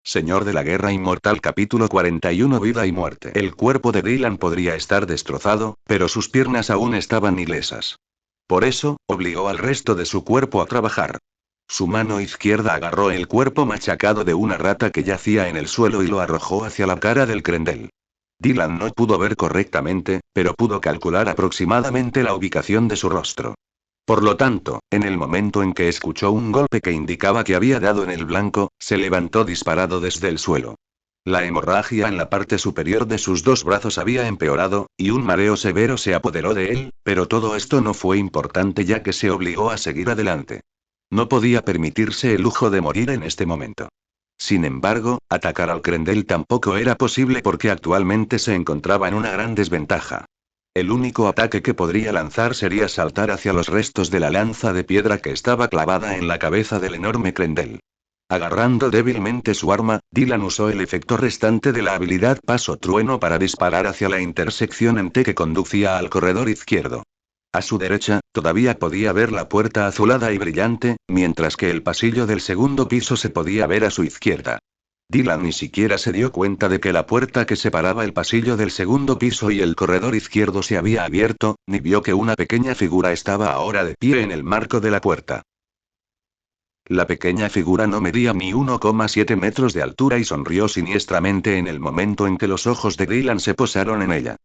Señor de la Guerra Inmortal capítulo 41 Vida y muerte. El cuerpo de Dylan podría estar destrozado, pero sus piernas aún estaban ilesas. Por eso, obligó al resto de su cuerpo a trabajar. Su mano izquierda agarró el cuerpo machacado de una rata que yacía en el suelo y lo arrojó hacia la cara del Crendel. Dylan no pudo ver correctamente, pero pudo calcular aproximadamente la ubicación de su rostro. Por lo tanto, en el momento en que escuchó un golpe que indicaba que había dado en el blanco, se levantó disparado desde el suelo. La hemorragia en la parte superior de sus dos brazos había empeorado, y un mareo severo se apoderó de él, pero todo esto no fue importante ya que se obligó a seguir adelante. No podía permitirse el lujo de morir en este momento. Sin embargo, atacar al Crendel tampoco era posible porque actualmente se encontraba en una gran desventaja. El único ataque que podría lanzar sería saltar hacia los restos de la lanza de piedra que estaba clavada en la cabeza del enorme Crendel. Agarrando débilmente su arma, Dylan usó el efecto restante de la habilidad Paso Trueno para disparar hacia la intersección en T que conducía al corredor izquierdo. A su derecha, todavía podía ver la puerta azulada y brillante, mientras que el pasillo del segundo piso se podía ver a su izquierda. Dylan ni siquiera se dio cuenta de que la puerta que separaba el pasillo del segundo piso y el corredor izquierdo se había abierto, ni vio que una pequeña figura estaba ahora de pie en el marco de la puerta. La pequeña figura no medía ni 1,7 metros de altura y sonrió siniestramente en el momento en que los ojos de Dylan se posaron en ella.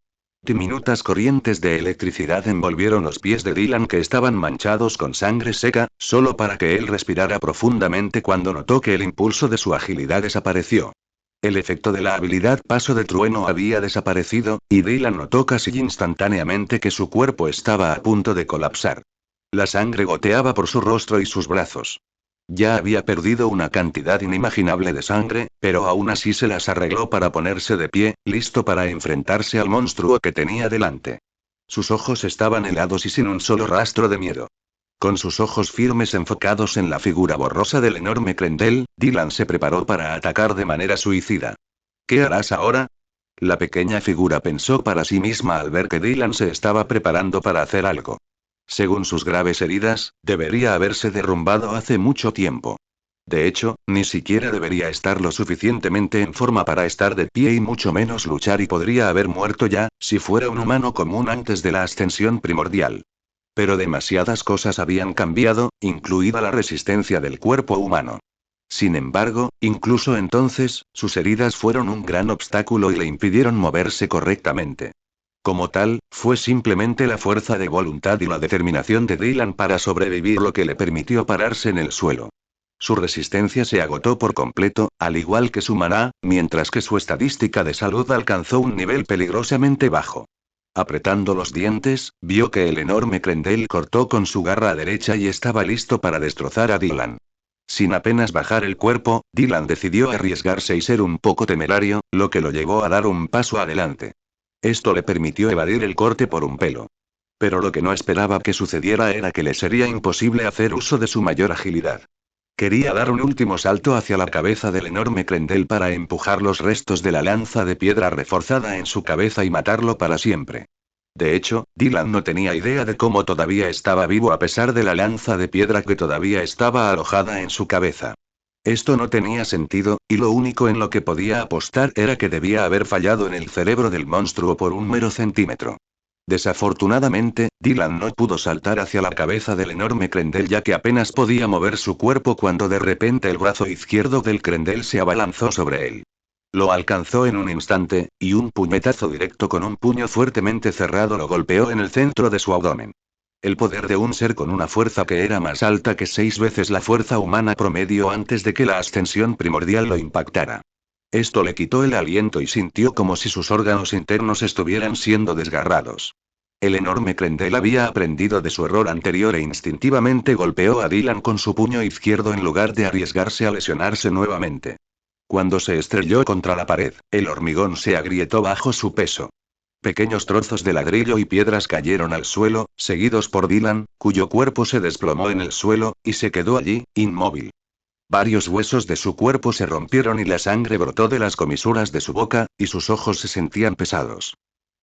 Diminutas corrientes de electricidad envolvieron los pies de Dylan que estaban manchados con sangre seca, solo para que él respirara profundamente cuando notó que el impulso de su agilidad desapareció. El efecto de la habilidad Paso de Trueno había desaparecido, y Dylan notó casi instantáneamente que su cuerpo estaba a punto de colapsar. La sangre goteaba por su rostro y sus brazos. Ya había perdido una cantidad inimaginable de sangre, pero aún así se las arregló para ponerse de pie, listo para enfrentarse al monstruo que tenía delante. Sus ojos estaban helados y sin un solo rastro de miedo. Con sus ojos firmes enfocados en la figura borrosa del enorme Crendel, Dylan se preparó para atacar de manera suicida. ¿Qué harás ahora? La pequeña figura pensó para sí misma al ver que Dylan se estaba preparando para hacer algo. Según sus graves heridas, debería haberse derrumbado hace mucho tiempo. De hecho, ni siquiera debería estar lo suficientemente en forma para estar de pie y mucho menos luchar y podría haber muerto ya, si fuera un humano común antes de la ascensión primordial. Pero demasiadas cosas habían cambiado, incluida la resistencia del cuerpo humano. Sin embargo, incluso entonces, sus heridas fueron un gran obstáculo y le impidieron moverse correctamente. Como tal, fue simplemente la fuerza de voluntad y la determinación de Dylan para sobrevivir lo que le permitió pararse en el suelo. Su resistencia se agotó por completo, al igual que su maná, mientras que su estadística de salud alcanzó un nivel peligrosamente bajo. Apretando los dientes, vio que el enorme Crendel cortó con su garra derecha y estaba listo para destrozar a Dylan. Sin apenas bajar el cuerpo, Dylan decidió arriesgarse y ser un poco temerario, lo que lo llevó a dar un paso adelante. Esto le permitió evadir el corte por un pelo. Pero lo que no esperaba que sucediera era que le sería imposible hacer uso de su mayor agilidad. Quería dar un último salto hacia la cabeza del enorme Crendel para empujar los restos de la lanza de piedra reforzada en su cabeza y matarlo para siempre. De hecho, Dylan no tenía idea de cómo todavía estaba vivo a pesar de la lanza de piedra que todavía estaba alojada en su cabeza. Esto no tenía sentido, y lo único en lo que podía apostar era que debía haber fallado en el cerebro del monstruo por un mero centímetro. Desafortunadamente, Dylan no pudo saltar hacia la cabeza del enorme Crendel ya que apenas podía mover su cuerpo cuando de repente el brazo izquierdo del Crendel se abalanzó sobre él. Lo alcanzó en un instante, y un puñetazo directo con un puño fuertemente cerrado lo golpeó en el centro de su abdomen. El poder de un ser con una fuerza que era más alta que 6 veces la fuerza humana promedio antes de que la ascensión primordial lo impactara. Esto le quitó el aliento y sintió como si sus órganos internos estuvieran siendo desgarrados. El enorme Crendel había aprendido de su error anterior e instintivamente golpeó a Dylan con su puño izquierdo en lugar de arriesgarse a lesionarse nuevamente. Cuando se estrelló contra la pared, el hormigón se agrietó bajo su peso. Pequeños trozos de ladrillo y piedras cayeron al suelo, seguidos por Dylan, cuyo cuerpo se desplomó en el suelo, y se quedó allí, inmóvil. Varios huesos de su cuerpo se rompieron y la sangre brotó de las comisuras de su boca, y sus ojos se sentían pesados.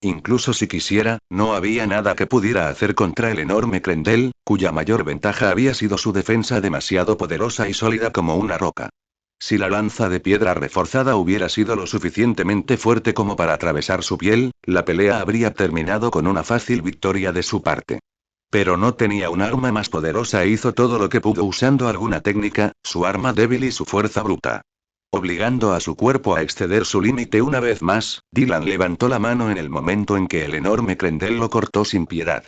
Incluso si quisiera, no había nada que pudiera hacer contra el enorme Crendel, cuya mayor ventaja había sido su defensa demasiado poderosa y sólida como una roca. Si la lanza de piedra reforzada hubiera sido lo suficientemente fuerte como para atravesar su piel, la pelea habría terminado con una fácil victoria de su parte. Pero no tenía un arma más poderosa e hizo todo lo que pudo usando alguna técnica, su arma débil y su fuerza bruta. Obligando a su cuerpo a exceder su límite una vez más, Dylan levantó la mano en el momento en que el enorme Krendel lo cortó sin piedad.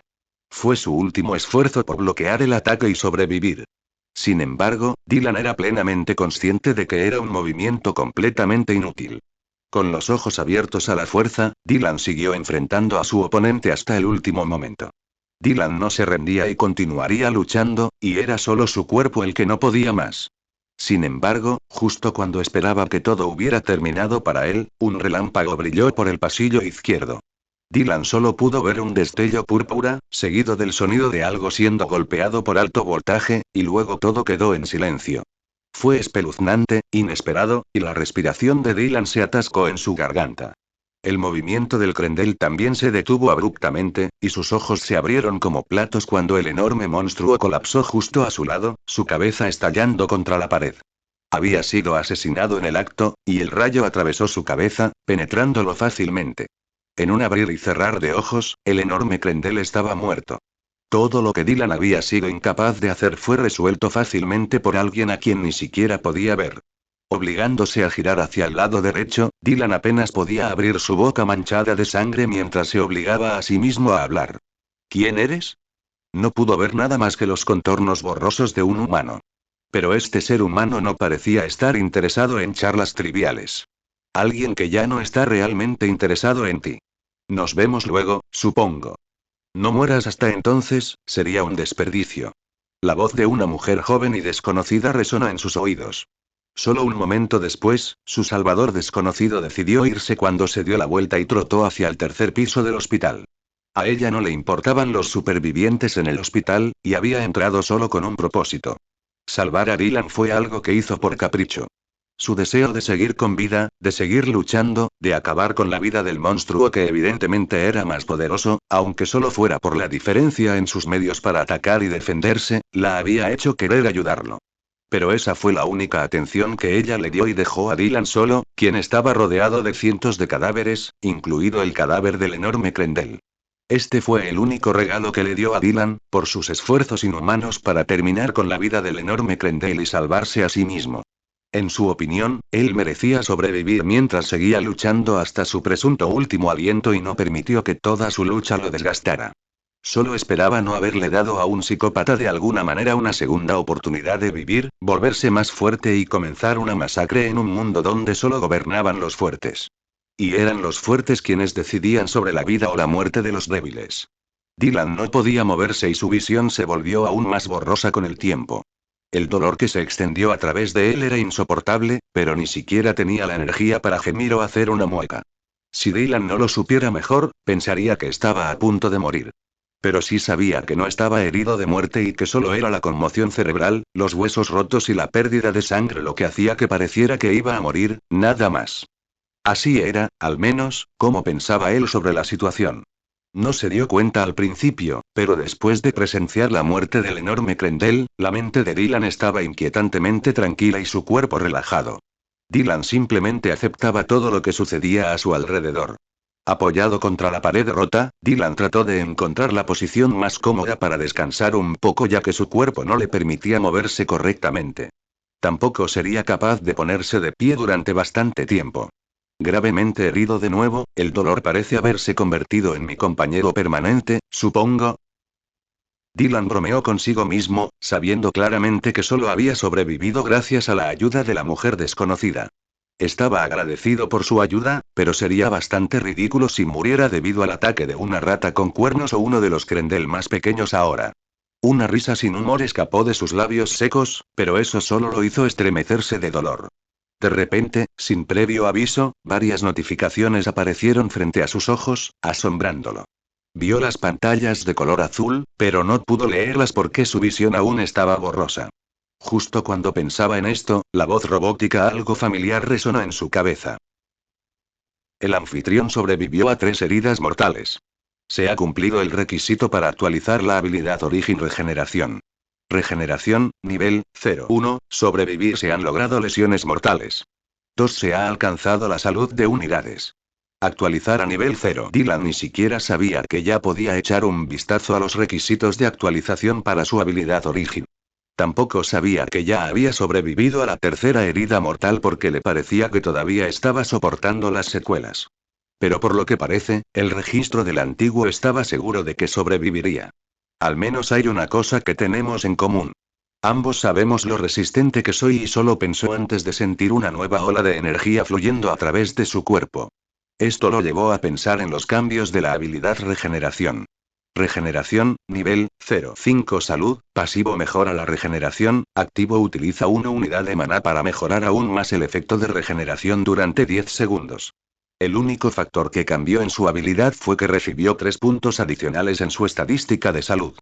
Fue su último esfuerzo por bloquear el ataque y sobrevivir. Sin embargo, Dylan era plenamente consciente de que era un movimiento completamente inútil. Con los ojos abiertos a la fuerza, Dylan siguió enfrentando a su oponente hasta el último momento. Dylan no se rendía y continuaría luchando, y era solo su cuerpo el que no podía más. Sin embargo, justo cuando esperaba que todo hubiera terminado para él, un relámpago brilló por el pasillo izquierdo. Dylan solo pudo ver un destello púrpura, seguido del sonido de algo siendo golpeado por alto voltaje, y luego todo quedó en silencio. Fue espeluznante, inesperado, y la respiración de Dylan se atascó en su garganta. El movimiento del Krendel también se detuvo abruptamente, y sus ojos se abrieron como platos cuando el enorme monstruo colapsó justo a su lado, su cabeza estallando contra la pared. Había sido asesinado en el acto, y el rayo atravesó su cabeza, penetrándolo fácilmente. En un abrir y cerrar de ojos, el enorme Krendel estaba muerto. Todo lo que Dylan había sido incapaz de hacer fue resuelto fácilmente por alguien a quien ni siquiera podía ver. Obligándose a girar hacia el lado derecho, Dylan apenas podía abrir su boca manchada de sangre mientras se obligaba a sí mismo a hablar. ¿Quién eres? No pudo ver nada más que los contornos borrosos de un humano. Pero este ser humano no parecía estar interesado en charlas triviales. Alguien que ya no está realmente interesado en ti. Nos vemos luego, supongo. No mueras hasta entonces, sería un desperdicio. La voz de una mujer joven y desconocida resonó en sus oídos. Solo un momento después, su salvador desconocido decidió irse cuando se dio la vuelta y trotó hacia el tercer piso del hospital. A ella no le importaban los supervivientes en el hospital, y había entrado solo con un propósito. Salvar a Dylan fue algo que hizo por capricho. Su deseo de seguir con vida, de seguir luchando, de acabar con la vida del monstruo que evidentemente era más poderoso, aunque solo fuera por la diferencia en sus medios para atacar y defenderse, la había hecho querer ayudarlo. Pero esa fue la única atención que ella le dio y dejó a Dylan solo, quien estaba rodeado de cientos de cadáveres, incluido el cadáver del enorme Krendel. Este fue el único regalo que le dio a Dylan, por sus esfuerzos inhumanos para terminar con la vida del enorme Krendel y salvarse a sí mismo. En su opinión, él merecía sobrevivir mientras seguía luchando hasta su presunto último aliento y no permitió que toda su lucha lo desgastara. Solo esperaba no haberle dado a un psicópata de alguna manera una segunda oportunidad de vivir, volverse más fuerte y comenzar una masacre en un mundo donde solo gobernaban los fuertes. Y eran los fuertes quienes decidían sobre la vida o la muerte de los débiles. Dylan no podía moverse y su visión se volvió aún más borrosa con el tiempo. El dolor que se extendió a través de él era insoportable, pero ni siquiera tenía la energía para gemir o hacer una mueca. Si Dylan no lo supiera mejor, pensaría que estaba a punto de morir. Pero sí sabía que no estaba herido de muerte y que solo era la conmoción cerebral, los huesos rotos y la pérdida de sangre lo que hacía que pareciera que iba a morir, nada más. Así era, al menos, como pensaba él sobre la situación. No se dio cuenta al principio, pero después de presenciar la muerte del enorme Krendel, la mente de Dylan estaba inquietantemente tranquila y su cuerpo relajado. Dylan simplemente aceptaba todo lo que sucedía a su alrededor. Apoyado contra la pared rota, Dylan trató de encontrar la posición más cómoda para descansar un poco ya que su cuerpo no le permitía moverse correctamente. Tampoco sería capaz de ponerse de pie durante bastante tiempo. Gravemente herido de nuevo, el dolor parece haberse convertido en mi compañero permanente, supongo. Dylan bromeó consigo mismo, sabiendo claramente que solo había sobrevivido gracias a la ayuda de la mujer desconocida. Estaba agradecido por su ayuda, pero sería bastante ridículo si muriera debido al ataque de una rata con cuernos o uno de los Krendel más pequeños ahora. Una risa sin humor escapó de sus labios secos, pero eso solo lo hizo estremecerse de dolor. De repente, sin previo aviso, varias notificaciones aparecieron frente a sus ojos, asombrándolo. Vio las pantallas de color azul, pero no pudo leerlas porque su visión aún estaba borrosa. Justo cuando pensaba en esto, la voz robótica algo familiar resonó en su cabeza. El anfitrión sobrevivió a 3 heridas mortales. Se ha cumplido el requisito para actualizar la habilidad Origin Regeneración. Regeneración, nivel 0. 1. Sobrevivir. Se han logrado lesiones mortales. 2. Se ha alcanzado la salud de unidades. Actualizar a nivel 0. Dylan ni siquiera sabía que ya podía echar un vistazo a los requisitos de actualización para su habilidad origen. Tampoco sabía que ya había sobrevivido a la tercera herida mortal porque le parecía que todavía estaba soportando las secuelas. Pero por lo que parece, el registro del antiguo estaba seguro de que sobreviviría. Al menos hay una cosa que tenemos en común. Ambos sabemos lo resistente que soy, y solo pensó antes de sentir una nueva ola de energía fluyendo a través de su cuerpo. Esto lo llevó a pensar en los cambios de la habilidad regeneración. Regeneración, nivel 0. 5. Salud, pasivo mejora la regeneración, activo utiliza una unidad de maná para mejorar aún más el efecto de regeneración durante 10 segundos. El único factor que cambió en su habilidad fue que recibió 3 puntos adicionales en su estadística de salud.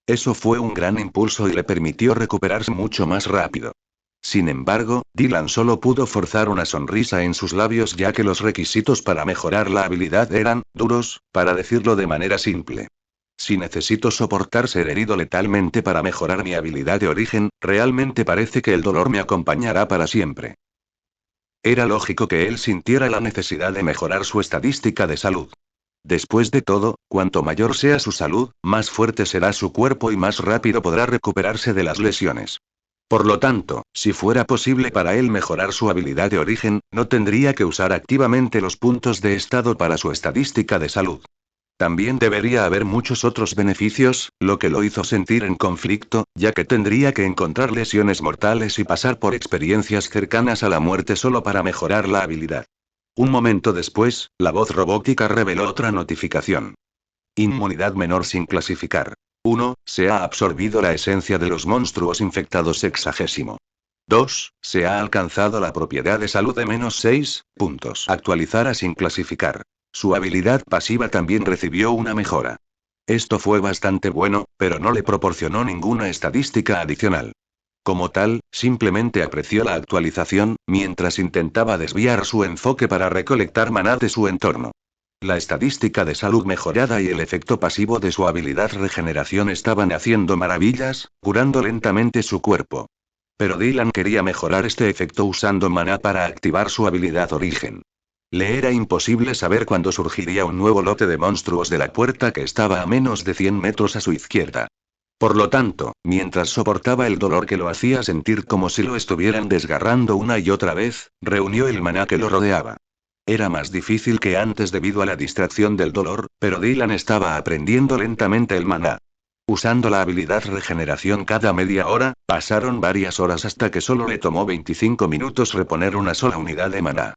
Eso fue un gran impulso y le permitió recuperarse mucho más rápido. Sin embargo, Dylan solo pudo forzar una sonrisa en sus labios, ya que los requisitos para mejorar la habilidad eran duros, para decirlo de manera simple. Si necesito soportar ser herido letalmente para mejorar mi habilidad de origen, realmente parece que el dolor me acompañará para siempre. Era lógico que él sintiera la necesidad de mejorar su estadística de salud. Después de todo, cuanto mayor sea su salud, más fuerte será su cuerpo y más rápido podrá recuperarse de las lesiones. Por lo tanto, si fuera posible para él mejorar su habilidad de origen, no tendría que usar activamente los puntos de estado para su estadística de salud. También debería haber muchos otros beneficios, lo que lo hizo sentir en conflicto, ya que tendría que encontrar lesiones mortales y pasar por experiencias cercanas a la muerte solo para mejorar la habilidad. Un momento después, la voz robótica reveló otra notificación. Inmunidad menor sin clasificar. 1. Se ha absorbido la esencia de los monstruos infectados 2. Se ha alcanzado la propiedad de salud de -6 puntos. Actualizar a sin clasificar. Su habilidad pasiva también recibió una mejora. Esto fue bastante bueno, pero no le proporcionó ninguna estadística adicional. Como tal, simplemente apreció la actualización, mientras intentaba desviar su enfoque para recolectar maná de su entorno. La estadística de salud mejorada y el efecto pasivo de su habilidad regeneración estaban haciendo maravillas, curando lentamente su cuerpo. Pero Dylan quería mejorar este efecto usando maná para activar su habilidad origen. Le era imposible saber cuándo surgiría un nuevo lote de monstruos de la puerta que estaba a menos de 100 metros a su izquierda. Por lo tanto, mientras soportaba el dolor que lo hacía sentir como si lo estuvieran desgarrando una y otra vez, reunió el maná que lo rodeaba. Era más difícil que antes debido a la distracción del dolor, pero Dylan estaba aprendiendo lentamente el maná. Usando la habilidad regeneración cada media hora, pasaron varias horas hasta que solo le tomó 25 minutos reponer una sola unidad de maná.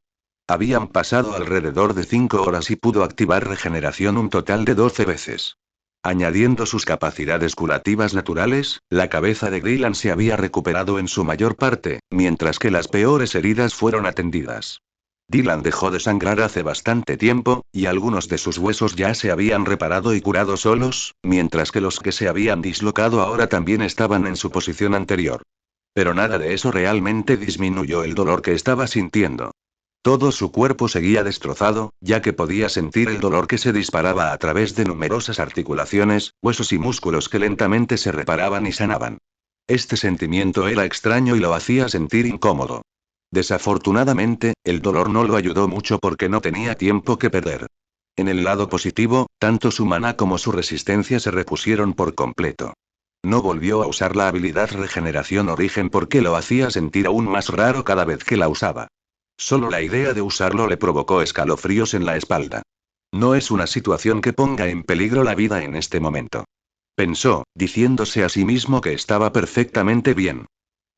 Habían pasado alrededor de 5 horas y pudo activar regeneración un total de 12 veces. Añadiendo sus capacidades curativas naturales, la cabeza de Dylan se había recuperado en su mayor parte, mientras que las peores heridas fueron atendidas. Dylan dejó de sangrar hace bastante tiempo, y algunos de sus huesos ya se habían reparado y curado solos, mientras que los que se habían dislocado ahora también estaban en su posición anterior. Pero nada de eso realmente disminuyó el dolor que estaba sintiendo. Todo su cuerpo seguía destrozado, ya que podía sentir el dolor que se disparaba a través de numerosas articulaciones, huesos y músculos que lentamente se reparaban y sanaban. Este sentimiento era extraño y lo hacía sentir incómodo. Desafortunadamente, el dolor no lo ayudó mucho porque no tenía tiempo que perder. En el lado positivo, tanto su maná como su resistencia se repusieron por completo. No volvió a usar la habilidad regeneración origen porque lo hacía sentir aún más raro cada vez que la usaba. Solo la idea de usarlo le provocó escalofríos en la espalda. No es una situación que ponga en peligro la vida en este momento. Pensó, diciéndose a sí mismo que estaba perfectamente bien.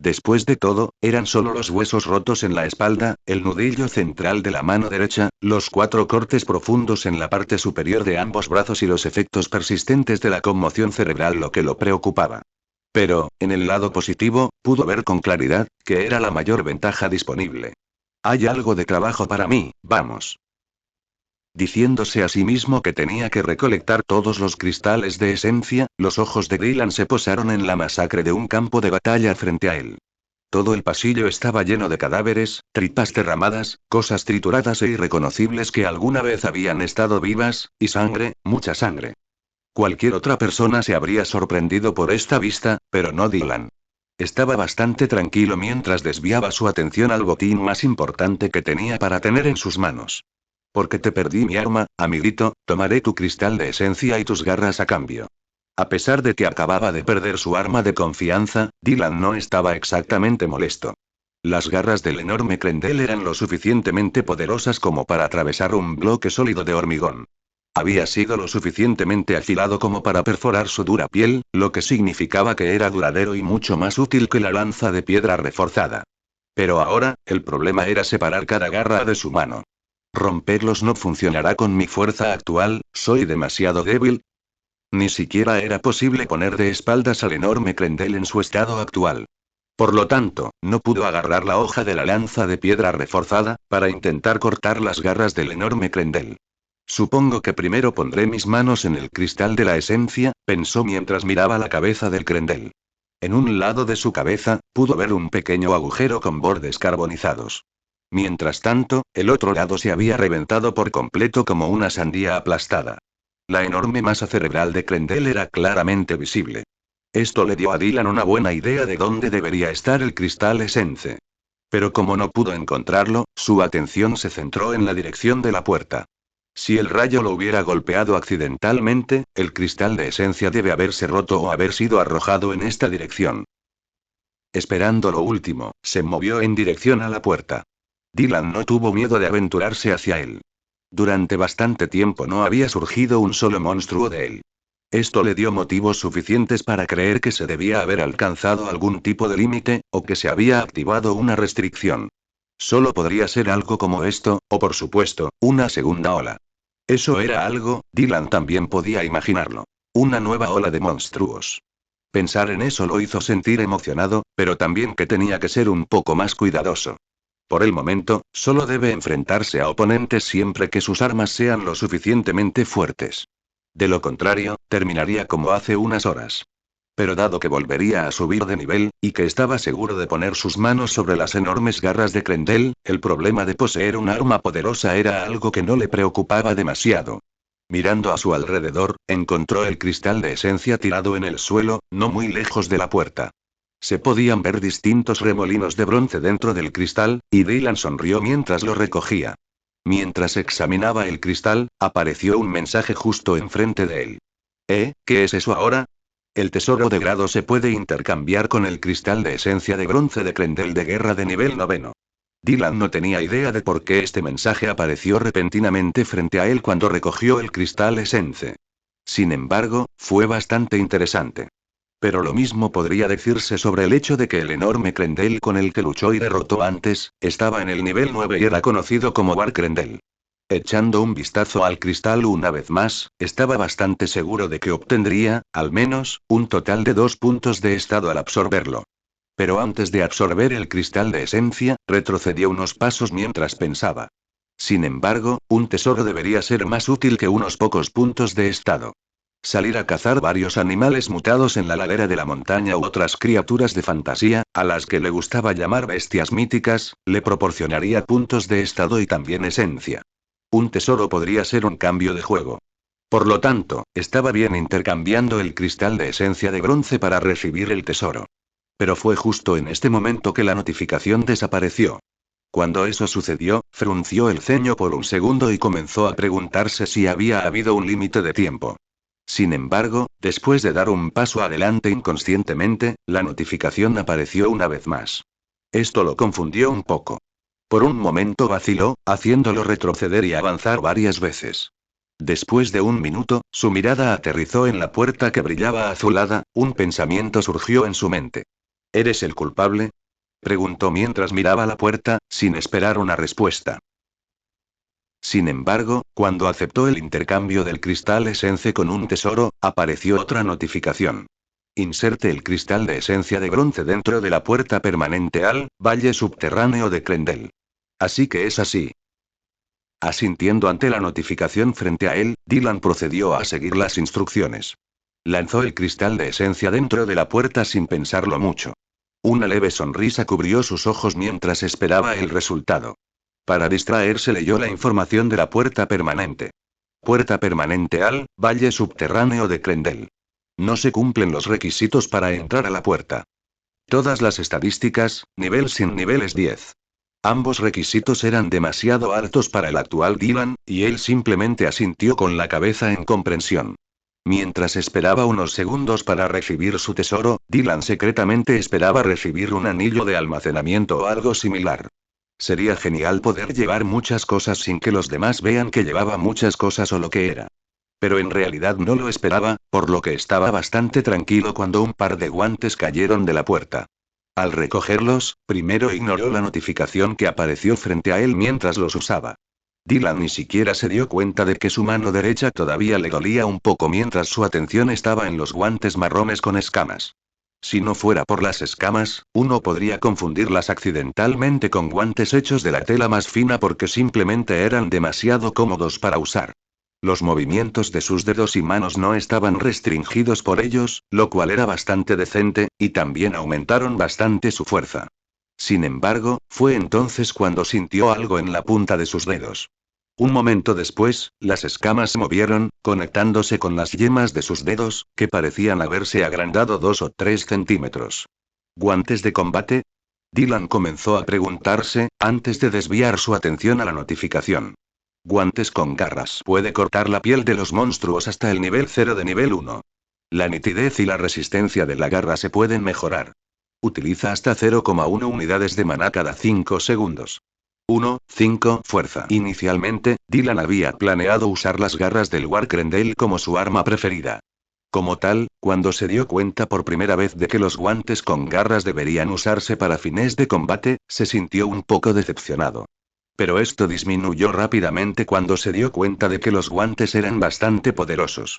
Después de todo, eran solo los huesos rotos en la espalda, el nudillo central de la mano derecha, los 4 cortes profundos en la parte superior de ambos brazos y los efectos persistentes de la conmoción cerebral lo que lo preocupaba. Pero, en el lado positivo, pudo ver con claridad, que era la mayor ventaja disponible. Hay algo de trabajo para mí, vamos. Diciéndose a sí mismo que tenía que recolectar todos los cristales de esencia, los ojos de Dylan se posaron en la masacre de un campo de batalla frente a él. Todo el pasillo estaba lleno de cadáveres, tripas derramadas, cosas trituradas e irreconocibles que alguna vez habían estado vivas, y sangre, mucha sangre. Cualquier otra persona se habría sorprendido por esta vista, pero no Dylan. Estaba bastante tranquilo mientras desviaba su atención al botín más importante que tenía para tener en sus manos. Porque te perdí mi arma, amiguito, tomaré tu cristal de esencia y tus garras a cambio. A pesar de que acababa de perder su arma de confianza, Dylan no estaba exactamente molesto. Las garras del enorme Crendel eran lo suficientemente poderosas como para atravesar un bloque sólido de hormigón. Había sido lo suficientemente afilado como para perforar su dura piel, lo que significaba que era duradero y mucho más útil que la lanza de piedra reforzada. Pero ahora, el problema era separar cada garra de su mano. Romperlos no funcionará con mi fuerza actual, soy demasiado débil. Ni siquiera era posible poner de espaldas al enorme Crendel en su estado actual. Por lo tanto, no pudo agarrar la hoja de la lanza de piedra reforzada, para intentar cortar las garras del enorme Crendel. Supongo que primero pondré mis manos en el cristal de la esencia, pensó mientras miraba la cabeza del Crendel. En un lado de su cabeza, pudo ver un pequeño agujero con bordes carbonizados. Mientras tanto, el otro lado se había reventado por completo como una sandía aplastada. La enorme masa cerebral de Crendel era claramente visible. Esto le dio a Dylan una buena idea de dónde debería estar el cristal Essence. Pero como no pudo encontrarlo, su atención se centró en la dirección de la puerta. Si el rayo lo hubiera golpeado accidentalmente, el cristal de esencia debe haberse roto o haber sido arrojado en esta dirección. Esperando lo último, se movió en dirección a la puerta. Dylan no tuvo miedo de aventurarse hacia él. Durante bastante tiempo no había surgido un solo monstruo de él. Esto le dio motivos suficientes para creer que se debía haber alcanzado algún tipo de límite, o que se había activado una restricción. Solo podría ser algo como esto, o por supuesto, una segunda ola. Eso era algo, Dylan también podía imaginarlo. Una nueva ola de monstruos. Pensar en eso lo hizo sentir emocionado, pero también que tenía que ser un poco más cuidadoso. Por el momento, solo debe enfrentarse a oponentes siempre que sus armas sean lo suficientemente fuertes. De lo contrario, terminaría como hace unas horas. Pero dado que volvería a subir de nivel, y que estaba seguro de poner sus manos sobre las enormes garras de Crendel, el problema de poseer un arma poderosa era algo que no le preocupaba demasiado. Mirando a su alrededor, encontró el cristal de esencia tirado en el suelo, no muy lejos de la puerta. Se podían ver distintos remolinos de bronce dentro del cristal, y Dylan sonrió mientras lo recogía. Mientras examinaba el cristal, apareció un mensaje justo enfrente de él. ¿Qué es eso ahora? El tesoro de grado se puede intercambiar con el cristal de esencia de bronce de Crendel de guerra de nivel 9. Dylan no tenía idea de por qué este mensaje apareció repentinamente frente a él cuando recogió el cristal Essence. Sin embargo, fue bastante interesante. Pero lo mismo podría decirse sobre el hecho de que el enorme Crendel con el que luchó y derrotó antes, estaba en el nivel 9 y era conocido como War Crendel. Echando un vistazo al cristal una vez más, estaba bastante seguro de que obtendría, al menos, un total de 2 puntos de estado al absorberlo. Pero antes de absorber el cristal de esencia, retrocedió unos pasos mientras pensaba. Sin embargo, un tesoro debería ser más útil que unos pocos puntos de estado. Salir a cazar varios animales mutados en la ladera de la montaña u otras criaturas de fantasía, a las que le gustaba llamar bestias míticas, le proporcionaría puntos de estado y también esencia. Un tesoro podría ser un cambio de juego. Por lo tanto, estaba bien intercambiando el cristal de esencia de bronce para recibir el tesoro. Pero fue justo en este momento que la notificación desapareció. Cuando eso sucedió, frunció el ceño por un segundo y comenzó a preguntarse si había habido un límite de tiempo. Sin embargo, después de dar un paso adelante inconscientemente, la notificación apareció una vez más. Esto lo confundió un poco. Por un momento vaciló, haciéndolo retroceder y avanzar varias veces. Después de un minuto, su mirada aterrizó en la puerta que brillaba azulada, un pensamiento surgió en su mente. ¿Eres el culpable? Preguntó mientras miraba la puerta, sin esperar una respuesta. Sin embargo, cuando aceptó el intercambio del cristal Essence con un tesoro, apareció otra notificación. Inserte el cristal de esencia de bronce dentro de la puerta permanente al valle subterráneo de Crendel. Así que es así. Asintiendo ante la notificación frente a él, Dylan procedió a seguir las instrucciones. Lanzó el cristal de esencia dentro de la puerta sin pensarlo mucho. Una leve sonrisa cubrió sus ojos mientras esperaba el resultado. Para distraerse leyó la información de la puerta permanente. Puerta permanente al valle subterráneo de Krendel. No se cumplen los requisitos para entrar a la puerta. Todas las estadísticas, nivel sin niveles 10. Ambos requisitos eran demasiado altos para el actual Dylan, y él simplemente asintió con la cabeza en comprensión. Mientras esperaba unos segundos para recibir su tesoro, Dylan secretamente esperaba recibir un anillo de almacenamiento o algo similar. Sería genial poder llevar muchas cosas sin que los demás vean que llevaba muchas cosas o lo que era. Pero en realidad no lo esperaba, por lo que estaba bastante tranquilo cuando un par de guantes cayeron de la puerta. Al recogerlos, primero ignoró la notificación que apareció frente a él mientras los usaba. Dylan ni siquiera se dio cuenta de que su mano derecha todavía le dolía un poco mientras su atención estaba en los guantes marrones con escamas. Si no fuera por las escamas, uno podría confundirlas accidentalmente con guantes hechos de la tela más fina porque simplemente eran demasiado cómodos para usar. Los movimientos de sus dedos y manos no estaban restringidos por ellos, lo cual era bastante decente, y también aumentaron bastante su fuerza. Sin embargo, fue entonces cuando sintió algo en la punta de sus dedos. Un momento después, las escamas se movieron, conectándose con las yemas de sus dedos, que parecían haberse agrandado 2 o 3 centímetros. ¿Guantes de combate? Dylan comenzó a preguntarse, antes de desviar su atención a la notificación. Guantes con garras. Puede cortar la piel de los monstruos hasta el nivel 0 de nivel 1. La nitidez y la resistencia de la garra se pueden mejorar. Utiliza hasta 0,1 unidades de maná cada 5 segundos. 5 fuerza. Inicialmente, Dylan había planeado usar las garras del War Krendel como su arma preferida. Como tal, cuando se dio cuenta por primera vez de que los guantes con garras deberían usarse para fines de combate, se sintió un poco decepcionado. Pero esto disminuyó rápidamente cuando se dio cuenta de que los guantes eran bastante poderosos.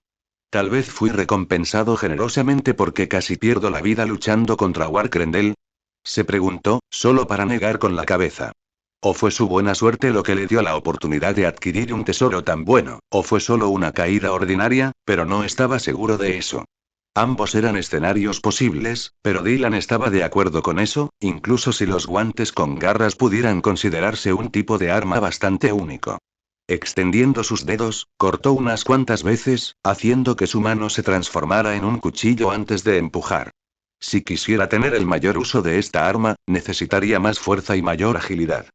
Tal vez fui recompensado generosamente porque casi pierdo la vida luchando contra War Krendel. Se preguntó, solo para negar con la cabeza. O fue su buena suerte lo que le dio la oportunidad de adquirir un tesoro tan bueno, o fue solo una caída ordinaria, pero no estaba seguro de eso. Ambos eran escenarios posibles, pero Dylan estaba de acuerdo con eso, incluso si los guantes con garras pudieran considerarse un tipo de arma bastante único. Extendiendo sus dedos, cortó unas cuantas veces, haciendo que su mano se transformara en un cuchillo antes de empujar. Si quisiera tener el mayor uso de esta arma, necesitaría más fuerza y mayor agilidad.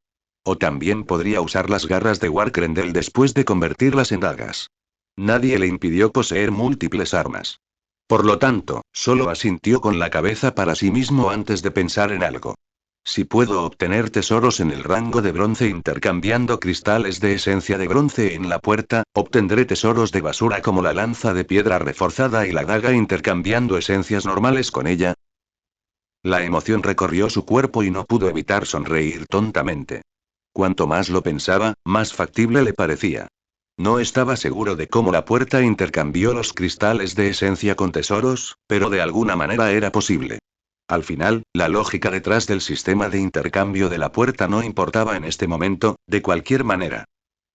O también podría usar las garras de War Krendel después de convertirlas en dagas. Nadie le impidió poseer múltiples armas. Por lo tanto, solo asintió con la cabeza para sí mismo antes de pensar en algo. Si puedo obtener tesoros en el rango de bronce intercambiando cristales de esencia de bronce en la puerta, obtendré tesoros de basura como la lanza de piedra reforzada y la daga intercambiando esencias normales con ella. La emoción recorrió su cuerpo y no pudo evitar sonreír tontamente. Cuanto más lo pensaba, más factible le parecía. No estaba seguro de cómo la puerta intercambió los cristales de esencia con tesoros, pero de alguna manera era posible. Al final, la lógica detrás del sistema de intercambio de la puerta no importaba en este momento, de cualquier manera.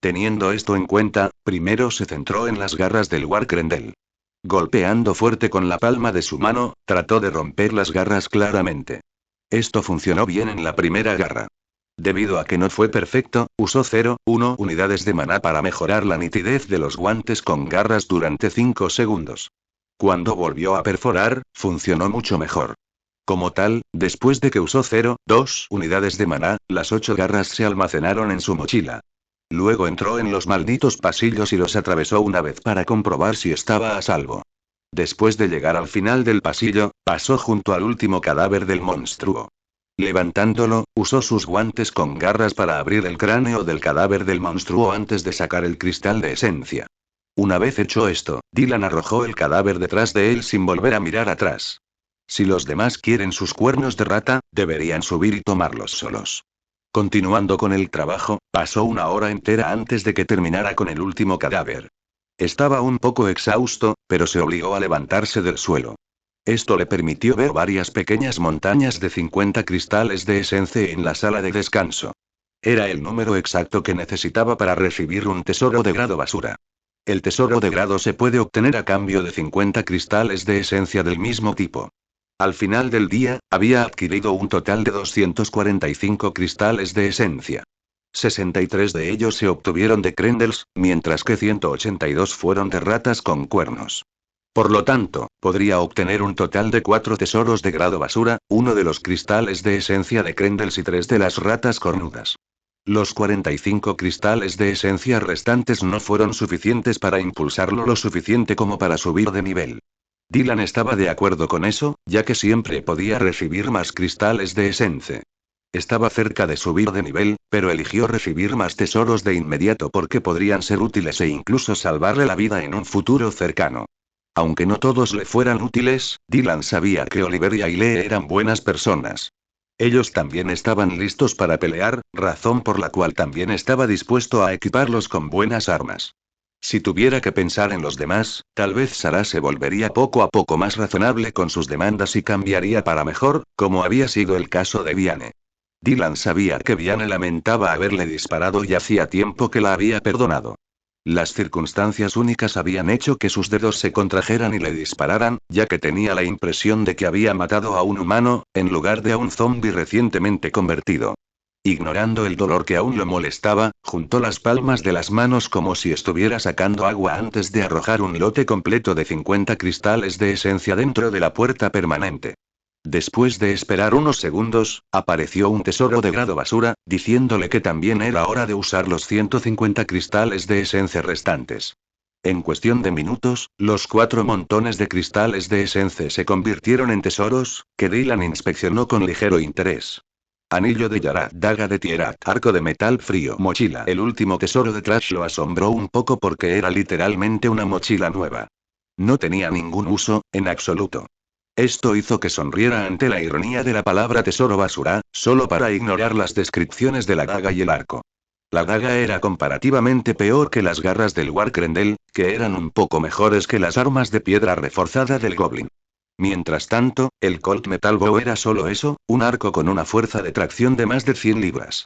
Teniendo esto en cuenta, primero se centró en las garras del War Krendel. Golpeando fuerte con la palma de su mano, trató de romper las garras claramente. Esto funcionó bien en la primera garra. Debido a que no fue perfecto, usó 0,1 unidades de maná para mejorar la nitidez de los guantes con garras durante 5 segundos. Cuando volvió a perforar, funcionó mucho mejor. Como tal, después de que usó 0,2 unidades de maná, las 8 garras se almacenaron en su mochila. Luego entró en los malditos pasillos y los atravesó una vez para comprobar si estaba a salvo. Después de llegar al final del pasillo, pasó junto al último cadáver del monstruo. Levantándolo, usó sus guantes con garras para abrir el cráneo del cadáver del monstruo antes de sacar el cristal de esencia. Una vez hecho esto, Dylan arrojó el cadáver detrás de él sin volver a mirar atrás. Si los demás quieren sus cuernos de rata, deberían subir y tomarlos solos. Continuando con el trabajo, pasó una hora entera antes de que terminara con el último cadáver. Estaba un poco exhausto, pero se obligó a levantarse del suelo. Esto le permitió ver varias pequeñas montañas de 50 cristales de esencia en la sala de descanso. Era el número exacto que necesitaba para recibir un tesoro de grado basura. El tesoro de grado se puede obtener a cambio de 50 cristales de esencia del mismo tipo. Al final del día, había adquirido un total de 245 cristales de esencia. 63 de ellos se obtuvieron de Krendels, mientras que 182 fueron de ratas con cuernos. Por lo tanto, podría obtener un total de 4 tesoros de grado basura, uno de los cristales de esencia de Krendels y 3 de las ratas cornudas. Los 45 cristales de esencia restantes no fueron suficientes para impulsarlo lo suficiente como para subir de nivel. Dylan estaba de acuerdo con eso, ya que siempre podía recibir más cristales de esencia. Estaba cerca de subir de nivel, pero eligió recibir más tesoros de inmediato porque podrían ser útiles e incluso salvarle la vida en un futuro cercano. Aunque no todos le fueran útiles, Dylan sabía que Oliver y Ailey eran buenas personas. Ellos también estaban listos para pelear, razón por la cual también estaba dispuesto a equiparlos con buenas armas. Si tuviera que pensar en los demás, tal vez Sarah se volvería poco a poco más razonable con sus demandas y cambiaría para mejor, como había sido el caso de Viane. Dylan sabía que Viane lamentaba haberle disparado y hacía tiempo que la había perdonado. Las circunstancias únicas habían hecho que sus dedos se contrajeran y le dispararan, ya que tenía la impresión de que había matado a un humano, en lugar de a un zombi recientemente convertido. Ignorando el dolor que aún lo molestaba, juntó las palmas de las manos como si estuviera sacando agua antes de arrojar un lote completo de 50 cristales de esencia dentro de la puerta permanente. Después de esperar unos segundos, apareció un tesoro de grado basura, diciéndole que también era hora de usar los 150 cristales de esencia restantes. En cuestión de minutos, los 4 montones de cristales de esencia se convirtieron en tesoros, que Dylan inspeccionó con ligero interés. Anillo de Yarat, daga de Tierat, arco de metal frío, mochila. El último tesoro de Trash lo asombró un poco porque era literalmente una mochila nueva. No tenía ningún uso, en absoluto. Esto hizo que sonriera ante la ironía de la palabra tesoro basura, solo para ignorar las descripciones de la daga y el arco. La daga era comparativamente peor que las garras del Warkrendel, que eran un poco mejores que las armas de piedra reforzada del Goblin. Mientras tanto, el Colt Metal Bow era solo eso, un arco con una fuerza de tracción de más de 100 libras.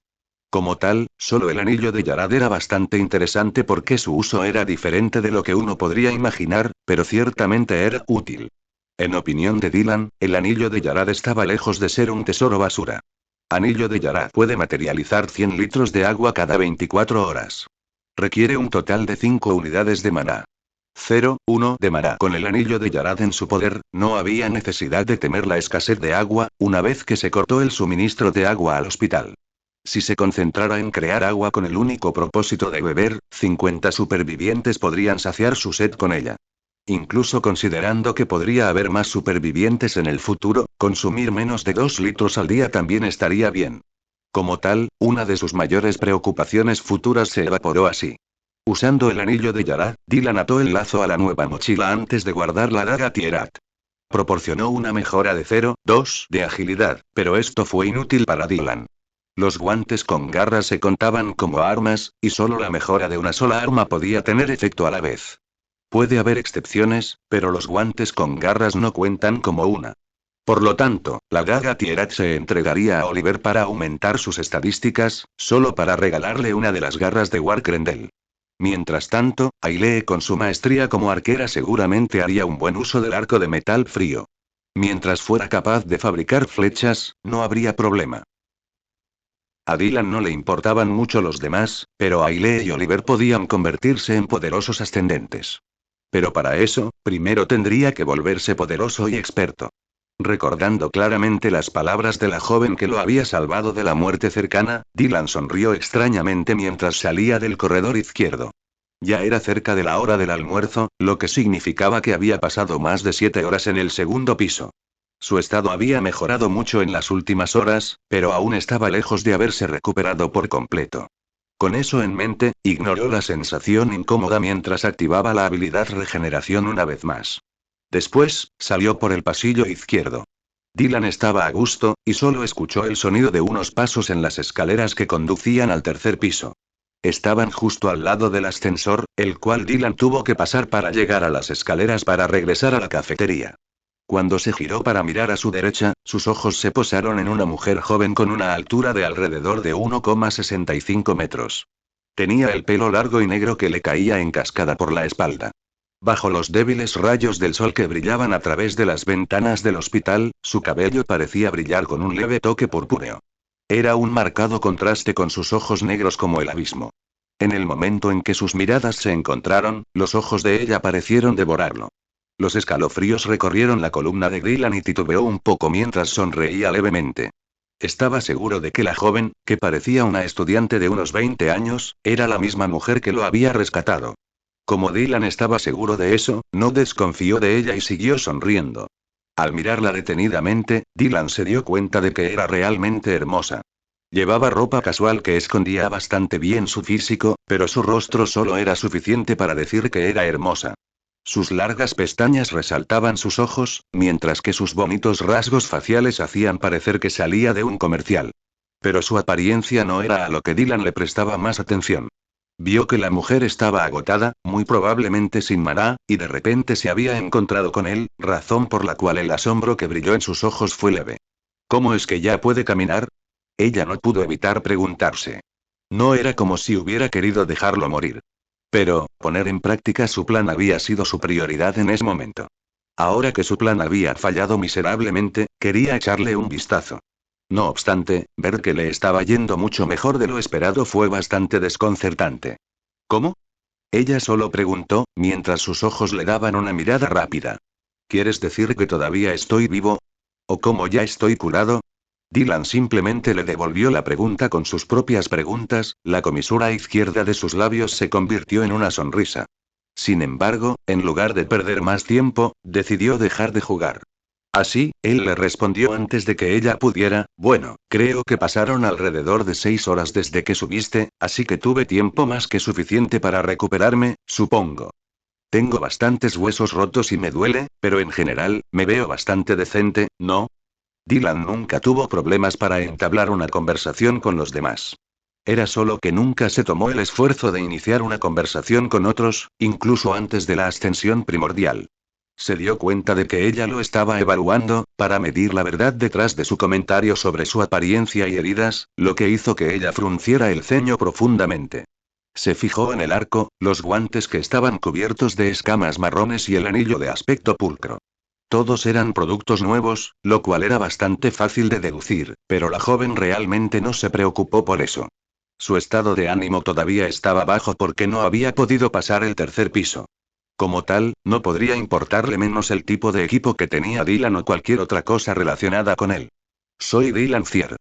Como tal, solo el anillo de Yarad era bastante interesante porque su uso era diferente de lo que uno podría imaginar, pero ciertamente era útil. En opinión de Dylan, el anillo de Yarad estaba lejos de ser un tesoro basura. Anillo de Yarad puede materializar 100 litros de agua cada 24 horas. Requiere un total de 5 unidades de maná. 0,1 de maná. Con el anillo de Yarad en su poder, no había necesidad de temer la escasez de agua, una vez que se cortó el suministro de agua al hospital. Si se concentrara en crear agua con el único propósito de beber, 50 supervivientes podrían saciar su sed con ella. Incluso considerando que podría haber más supervivientes en el futuro, consumir menos de 2 litros al día también estaría bien. Como tal, una de sus mayores preocupaciones futuras se evaporó así. Usando el anillo de Yarad, Dylan ató el lazo a la nueva mochila antes de guardar la daga Tierat. Proporcionó una mejora de 0,2 de agilidad, pero esto fue inútil para Dylan. Los guantes con garras se contaban como armas, y solo la mejora de una sola arma podía tener efecto a la vez. Puede haber excepciones, pero los guantes con garras no cuentan como una. Por lo tanto, la daga Tierat se entregaría a Oliver para aumentar sus estadísticas, solo para regalarle una de las garras de Warkrendel. Mientras tanto, Ailey con su maestría como arquera seguramente haría un buen uso del arco de metal frío. Mientras fuera capaz de fabricar flechas, no habría problema. A Dylan no le importaban mucho los demás, pero Ailey y Oliver podían convertirse en poderosos ascendentes. Pero para eso, primero tendría que volverse poderoso y experto. Recordando claramente las palabras de la joven que lo había salvado de la muerte cercana, Dylan sonrió extrañamente mientras salía del corredor izquierdo. Ya era cerca de la hora del almuerzo, lo que significaba que había pasado más de 7 horas en el segundo piso. Su estado había mejorado mucho en las últimas horas, pero aún estaba lejos de haberse recuperado por completo. Con eso en mente, ignoró la sensación incómoda mientras activaba la habilidad regeneración una vez más. Después, salió por el pasillo izquierdo. Dylan estaba a gusto, y solo escuchó el sonido de unos pasos en las escaleras que conducían al tercer piso. Estaban justo al lado del ascensor, el cual Dylan tuvo que pasar para llegar a las escaleras para regresar a la cafetería. Cuando se giró para mirar a su derecha, sus ojos se posaron en una mujer joven con una altura de alrededor de 1,65 metros. Tenía el pelo largo y negro que le caía en cascada por la espalda. Bajo los débiles rayos del sol que brillaban a través de las ventanas del hospital, su cabello parecía brillar con un leve toque purpúreo. Era un marcado contraste con sus ojos negros como el abismo. En el momento en que sus miradas se encontraron, los ojos de ella parecieron devorarlo. Los escalofríos recorrieron la columna de Dylan y titubeó un poco mientras sonreía levemente. Estaba seguro de que la joven, que parecía una estudiante de unos 20 años, era la misma mujer que lo había rescatado. Como Dylan estaba seguro de eso, no desconfió de ella y siguió sonriendo. Al mirarla detenidamente, Dylan se dio cuenta de que era realmente hermosa. Llevaba ropa casual que escondía bastante bien su físico, pero su rostro solo era suficiente para decir que era hermosa. Sus largas pestañas resaltaban sus ojos, mientras que sus bonitos rasgos faciales hacían parecer que salía de un comercial. Pero su apariencia no era a lo que Dylan le prestaba más atención. Vio que la mujer estaba agotada, muy probablemente sin maná, y de repente se había encontrado con él, razón por la cual el asombro que brilló en sus ojos fue leve. ¿Cómo es que ya puede caminar? Ella no pudo evitar preguntarse. No era como si hubiera querido dejarlo morir. Pero, poner en práctica su plan había sido su prioridad en ese momento. Ahora que su plan había fallado miserablemente, quería echarle un vistazo. No obstante, ver que le estaba yendo mucho mejor de lo esperado fue bastante desconcertante. ¿Cómo? Ella solo preguntó, mientras sus ojos le daban una mirada rápida. ¿Quieres decir que todavía estoy vivo? ¿O cómo ya estoy curado? Dylan simplemente le devolvió la pregunta con sus propias preguntas, la comisura izquierda de sus labios se convirtió en una sonrisa. Sin embargo, en lugar de perder más tiempo, decidió dejar de jugar. Así, él le respondió antes de que ella pudiera, bueno, creo que pasaron alrededor de 6 horas desde que subiste, así que tuve tiempo más que suficiente para recuperarme, supongo. Tengo bastantes huesos rotos y me duele, pero en general, me veo bastante decente, ¿no? Dylan nunca tuvo problemas para entablar una conversación con los demás. Era solo que nunca se tomó el esfuerzo de iniciar una conversación con otros, incluso antes de la ascensión primordial. Se dio cuenta de que ella lo estaba evaluando, para medir la verdad detrás de su comentario sobre su apariencia y heridas, lo que hizo que ella frunciera el ceño profundamente. Se fijó en el arco, los guantes que estaban cubiertos de escamas marrones y el anillo de aspecto pulcro. Todos eran productos nuevos, lo cual era bastante fácil de deducir, pero la joven realmente no se preocupó por eso. Su estado de ánimo todavía estaba bajo porque no había podido pasar el tercer piso. Como tal, no podría importarle menos el tipo de equipo que tenía Dylan o cualquier otra cosa relacionada con él. Soy Dylan Fier.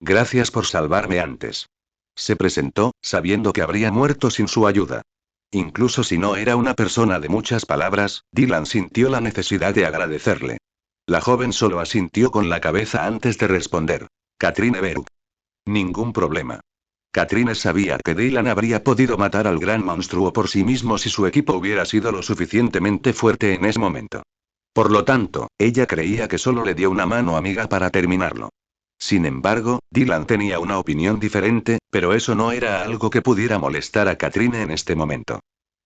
Gracias por salvarme antes. Se presentó, sabiendo que habría muerto sin su ayuda. Incluso si no era una persona de muchas palabras, Dylan sintió la necesidad de agradecerle. La joven solo asintió con la cabeza antes de responder. Katrine Berg. Ningún problema. Katrine sabía que Dylan habría podido matar al gran monstruo por sí mismo si su equipo hubiera sido lo suficientemente fuerte en ese momento. Por lo tanto, ella creía que solo le dio una mano amiga para terminarlo. Sin embargo, Dylan tenía una opinión diferente, pero eso no era algo que pudiera molestar a Katrine en este momento.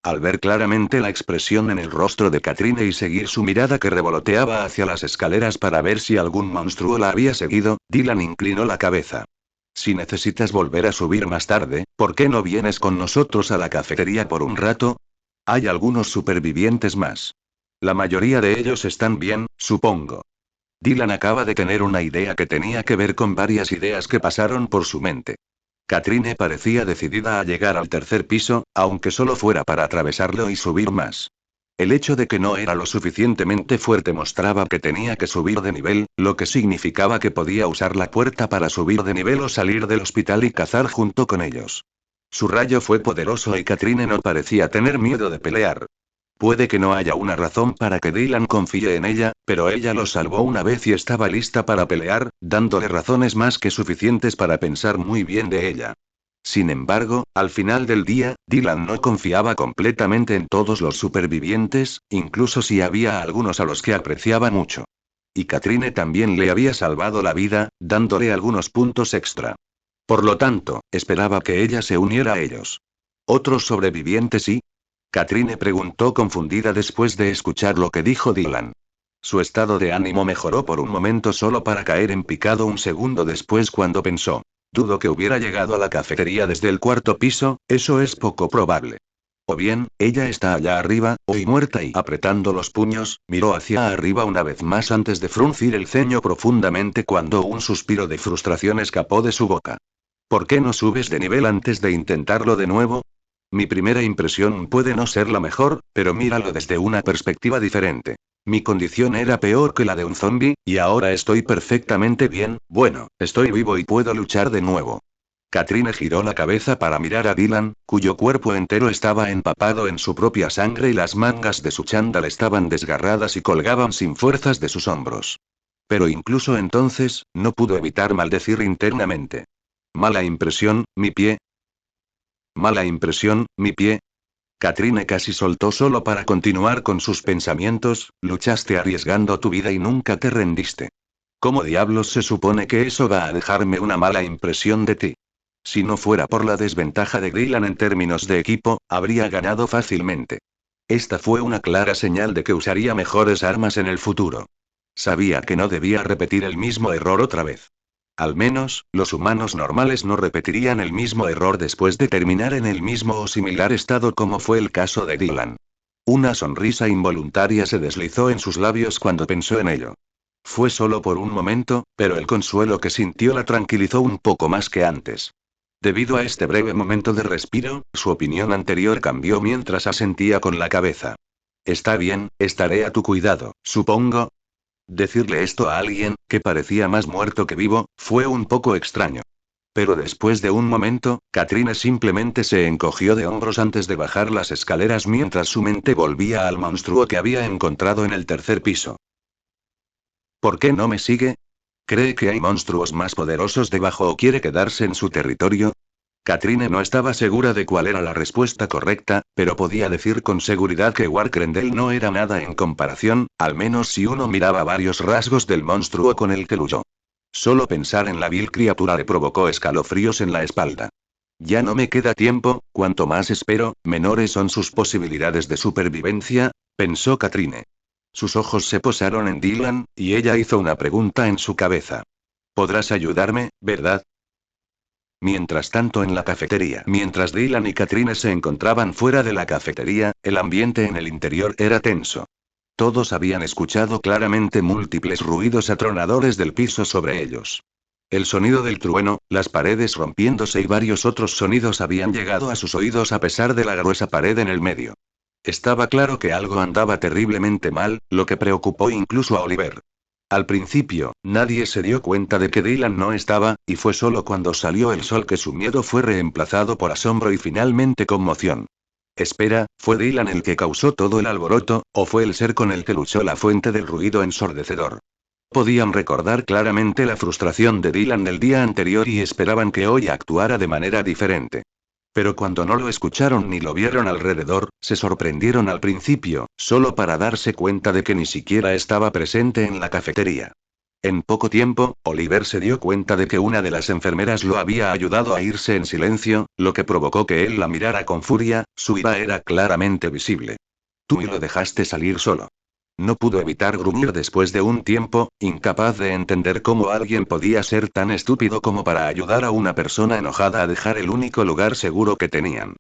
Al ver claramente la expresión en el rostro de Katrine y seguir su mirada que revoloteaba hacia las escaleras para ver si algún monstruo la había seguido, Dylan inclinó la cabeza. Si necesitas volver a subir más tarde, ¿por qué no vienes con nosotros a la cafetería por un rato? Hay algunos supervivientes más. La mayoría de ellos están bien, supongo. Dylan acaba de tener una idea que tenía que ver con varias ideas que pasaron por su mente. Katrine parecía decidida a llegar al tercer piso, aunque solo fuera para atravesarlo y subir más. El hecho de que no era lo suficientemente fuerte mostraba que tenía que subir de nivel, lo que significaba que podía usar la puerta para subir de nivel o salir del hospital y cazar junto con ellos. Su rayo fue poderoso y Katrine no parecía tener miedo de pelear. Puede que no haya una razón para que Dylan confíe en ella, pero ella lo salvó una vez y estaba lista para pelear, dándole razones más que suficientes para pensar muy bien de ella. Sin embargo, al final del día, Dylan no confiaba completamente en todos los supervivientes, incluso si había algunos a los que apreciaba mucho. Y Katrine también le había salvado la vida, dándole algunos puntos extra. Por lo tanto, esperaba que ella se uniera a ellos. ¿Otros sobrevivientes sí? Katrine preguntó confundida después de escuchar lo que dijo Dylan. Su estado de ánimo mejoró por un momento solo para caer en picado un segundo después cuando pensó. Dudo que hubiera llegado a la cafetería desde el cuarto piso, eso es poco probable. O bien, ella está allá arriba, hoy muerta y apretando los puños, miró hacia arriba una vez más antes de fruncir el ceño profundamente cuando un suspiro de frustración escapó de su boca. ¿Por qué no subes de nivel antes de intentarlo de nuevo? Mi primera impresión puede no ser la mejor, pero míralo desde una perspectiva diferente. Mi condición era peor que la de un zombie, y ahora estoy perfectamente bien, bueno, estoy vivo y puedo luchar de nuevo. Katrine giró la cabeza para mirar a Dylan, cuyo cuerpo entero estaba empapado en su propia sangre y las mangas de su chándal estaban desgarradas y colgaban sin fuerzas de sus hombros. Pero incluso entonces, no pudo evitar maldecir internamente. Mala impresión, mi pie. Mala impresión, mi pie. Katrine casi soltó solo para continuar con sus pensamientos, luchaste arriesgando tu vida y nunca te rendiste. ¿Cómo diablos se supone que eso va a dejarme una mala impresión de ti? Si no fuera por la desventaja de Dylan en términos de equipo, habría ganado fácilmente. Esta fue una clara señal de que usaría mejores armas en el futuro. Sabía que no debía repetir el mismo error otra vez. Al menos, los humanos normales no repetirían el mismo error después de terminar en el mismo o similar estado como fue el caso de Dylan. Una sonrisa involuntaria se deslizó en sus labios cuando pensó en ello. Fue solo por un momento, pero el consuelo que sintió la tranquilizó un poco más que antes. Debido a este breve momento de respiro, su opinión anterior cambió mientras asentía con la cabeza. Está bien, estaré a tu cuidado, supongo. Decirle esto a alguien, que parecía más muerto que vivo, fue un poco extraño. Pero después de un momento, Katrine simplemente se encogió de hombros antes de bajar las escaleras mientras su mente volvía al monstruo que había encontrado en el tercer piso. ¿Por qué no me sigue? ¿Cree que hay monstruos más poderosos debajo o quiere quedarse en su territorio? Katrine no estaba segura de cuál era la respuesta correcta, pero podía decir con seguridad que Warkrendel no era nada en comparación, al menos si uno miraba varios rasgos del monstruo con el que luchó. Solo pensar en la vil criatura le provocó escalofríos en la espalda. Ya no me queda tiempo, cuanto más espero, menores son sus posibilidades de supervivencia, pensó Katrine. Sus ojos se posaron en Dylan, y ella hizo una pregunta en su cabeza. ¿Podrás ayudarme, verdad? Mientras tanto en la cafetería. Mientras Dylan y Katrine se encontraban fuera de la cafetería, el ambiente en el interior era tenso. Todos habían escuchado claramente múltiples ruidos atronadores del piso sobre ellos. El sonido del trueno, las paredes rompiéndose y varios otros sonidos habían llegado a sus oídos a pesar de la gruesa pared en el medio. Estaba claro que algo andaba terriblemente mal, lo que preocupó incluso a Oliver. Al principio, nadie se dio cuenta de que Dylan no estaba, y fue solo cuando salió el sol que su miedo fue reemplazado por asombro y finalmente conmoción. Espera, ¿fue Dylan el que causó todo el alboroto, o fue el ser con el que luchó la fuente del ruido ensordecedor? Podían recordar claramente la frustración de Dylan del día anterior y esperaban que hoy actuara de manera diferente. Pero cuando no lo escucharon ni lo vieron alrededor, se sorprendieron al principio, solo para darse cuenta de que ni siquiera estaba presente en la cafetería. En poco tiempo, Oliver se dio cuenta de que una de las enfermeras lo había ayudado a irse en silencio, lo que provocó que él la mirara con furia, su ira era claramente visible. Tú lo dejaste salir solo. No pudo evitar gruñir después de un tiempo, incapaz de entender cómo alguien podía ser tan estúpido como para ayudar a una persona enojada a dejar el único lugar seguro que tenían.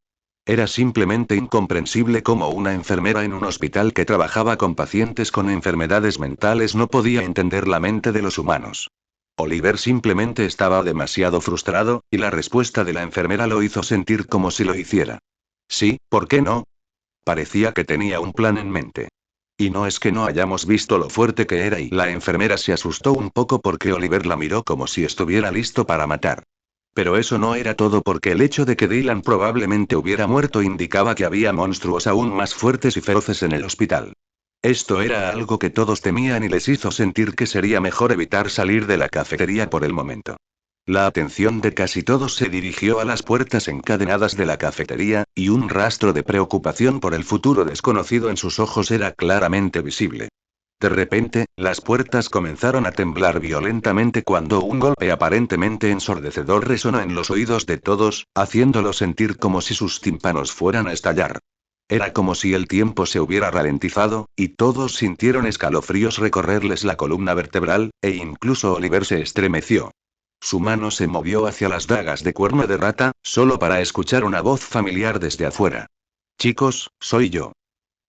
Era simplemente incomprensible cómo una enfermera en un hospital que trabajaba con pacientes con enfermedades mentales no podía entender la mente de los humanos. Oliver simplemente estaba demasiado frustrado, y la respuesta de la enfermera lo hizo sentir como si lo hiciera. Sí, ¿por qué no? Parecía que tenía un plan en mente. Y no es que no hayamos visto lo fuerte que era y la enfermera se asustó un poco porque Oliver la miró como si estuviera listo para matar. Pero eso no era todo porque el hecho de que Dylan probablemente hubiera muerto indicaba que había monstruos aún más fuertes y feroces en el hospital. Esto era algo que todos temían y les hizo sentir que sería mejor evitar salir de la cafetería por el momento. La atención de casi todos se dirigió a las puertas encadenadas de la cafetería, y un rastro de preocupación por el futuro desconocido en sus ojos era claramente visible. De repente, las puertas comenzaron a temblar violentamente cuando un golpe aparentemente ensordecedor resonó en los oídos de todos, haciéndolos sentir como si sus tímpanos fueran a estallar. Era como si el tiempo se hubiera ralentizado, y todos sintieron escalofríos recorrerles la columna vertebral, e incluso Oliver se estremeció. Su mano se movió hacia las dagas de cuerno de rata, solo para escuchar una voz familiar desde afuera. Chicos, soy yo.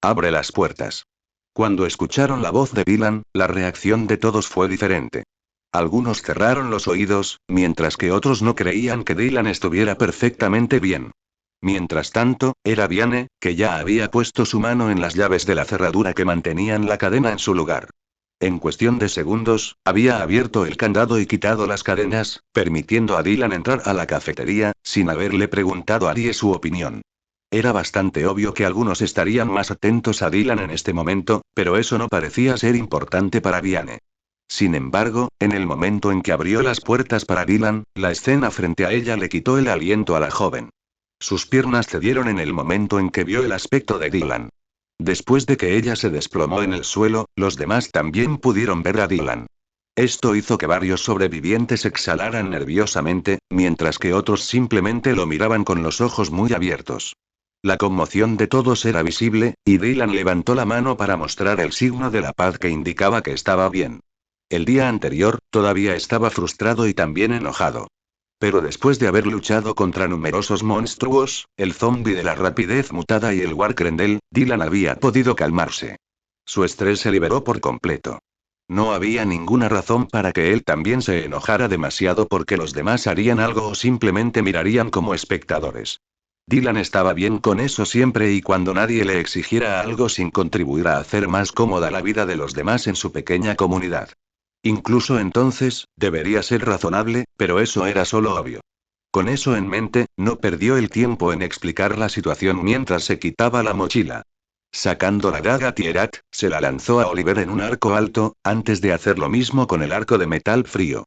Abre las puertas. Cuando escucharon la voz de Dylan, la reacción de todos fue diferente. Algunos cerraron los oídos, mientras que otros no creían que Dylan estuviera perfectamente bien. Mientras tanto, era Viane, que ya había puesto su mano en las llaves de la cerradura que mantenían la cadena en su lugar. En cuestión de segundos, había abierto el candado y quitado las cadenas, permitiendo a Dylan entrar a la cafetería, sin haberle preguntado a Arie su opinión. Era bastante obvio que algunos estarían más atentos a Dylan en este momento, pero eso no parecía ser importante para Viane. Sin embargo, en el momento en que abrió las puertas para Dylan, la escena frente a ella le quitó el aliento a la joven. Sus piernas cedieron en el momento en que vio el aspecto de Dylan. Después de que ella se desplomó en el suelo, los demás también pudieron ver a Dylan. Esto hizo que varios sobrevivientes exhalaran nerviosamente, mientras que otros simplemente lo miraban con los ojos muy abiertos. La conmoción de todos era visible, y Dylan levantó la mano para mostrar el signo de la paz que indicaba que estaba bien. El día anterior, todavía estaba frustrado y también enojado. Pero después de haber luchado contra numerosos monstruos, el zombi de la rapidez mutada y el Warcrendel, Dylan había podido calmarse. Su estrés se liberó por completo. No había ninguna razón para que él también se enojara demasiado porque los demás harían algo o simplemente mirarían como espectadores. Dylan estaba bien con eso siempre y cuando nadie le exigiera algo sin contribuir a hacer más cómoda la vida de los demás en su pequeña comunidad. Incluso entonces, debería ser razonable, pero eso era solo obvio. Con eso en mente, no perdió el tiempo en explicar la situación mientras se quitaba la mochila. Sacando la daga Tierat, se la lanzó a Oliver en un arco alto, antes de hacer lo mismo con el arco de metal frío.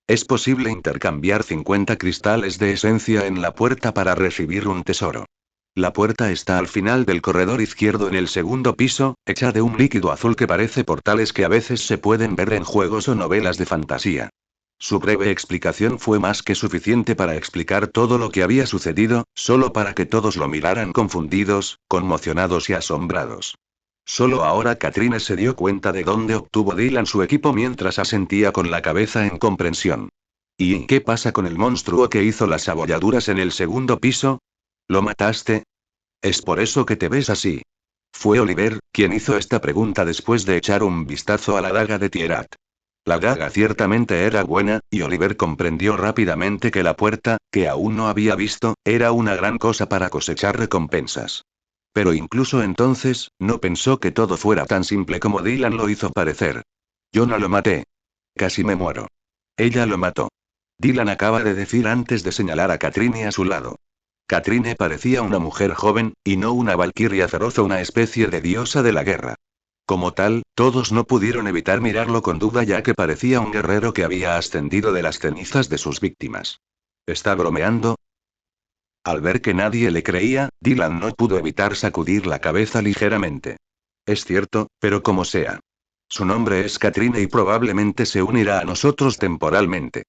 Es posible intercambiar 50 cristales de esencia en la puerta para recibir un tesoro. La puerta está al final del corredor izquierdo en el segundo piso, hecha de un líquido azul que parece portales que a veces se pueden ver en juegos o novelas de fantasía. Su breve explicación fue más que suficiente para explicar todo lo que había sucedido, solo para que todos lo miraran confundidos, conmocionados y asombrados. Solo ahora Katrine se dio cuenta de dónde obtuvo Dylan su equipo mientras asentía con la cabeza en comprensión. ¿Y qué pasa con el monstruo que hizo las abolladuras en el segundo piso? ¿Lo mataste? Es por eso que te ves así. Fue Oliver quien hizo esta pregunta después de echar un vistazo a la daga de Tierat. La daga ciertamente era buena, y Oliver comprendió rápidamente que la puerta, que aún no había visto, era una gran cosa para cosechar recompensas. Pero incluso entonces, no pensó que todo fuera tan simple como Dylan lo hizo parecer. Yo no lo maté. Casi me muero. Ella lo mató. Dylan acaba de decir antes de señalar a Katrine a su lado. Katrine parecía una mujer joven, y no una valquiria feroz o una especie de diosa de la guerra. Como tal, todos no pudieron evitar mirarlo con duda ya que parecía un guerrero que había ascendido de las cenizas de sus víctimas. ¿Está bromeando? Al ver que nadie le creía, Dylan no pudo evitar sacudir la cabeza ligeramente. Es cierto, pero como sea. Su nombre es Katrine y probablemente se unirá a nosotros temporalmente.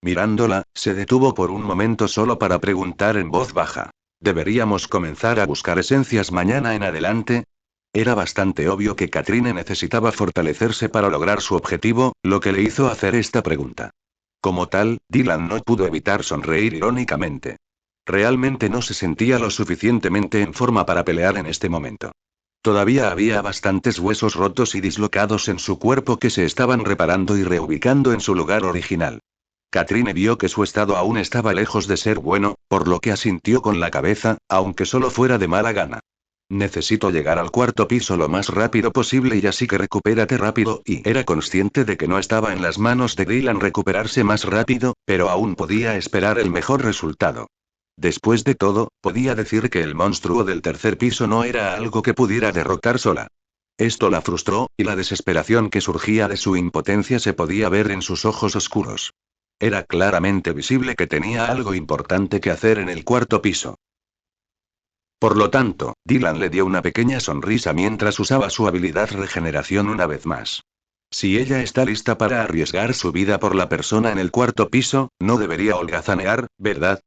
Mirándola, se detuvo por un momento solo para preguntar en voz baja. ¿Deberíamos comenzar a buscar esencias mañana en adelante? Era bastante obvio que Katrine necesitaba fortalecerse para lograr su objetivo, lo que le hizo hacer esta pregunta. Como tal, Dylan no pudo evitar sonreír irónicamente. Realmente no se sentía lo suficientemente en forma para pelear en este momento. Todavía había bastantes huesos rotos y dislocados en su cuerpo que se estaban reparando y reubicando en su lugar original. Katrine vio que su estado aún estaba lejos de ser bueno, por lo que asintió con la cabeza, aunque solo fuera de mala gana. Necesito llegar al cuarto piso lo más rápido posible y así que recupérate rápido, y era consciente de que no estaba en las manos de Dylan recuperarse más rápido, pero aún podía esperar el mejor resultado. Después de todo, podía decir que el monstruo del tercer piso no era algo que pudiera derrotar sola. Esto la frustró, y la desesperación que surgía de su impotencia se podía ver en sus ojos oscuros. Era claramente visible que tenía algo importante que hacer en el cuarto piso. Por lo tanto, Dylan le dio una pequeña sonrisa mientras usaba su habilidad regeneración una vez más. Si ella está lista para arriesgar su vida por la persona en el cuarto piso, no debería holgazanear, ¿verdad?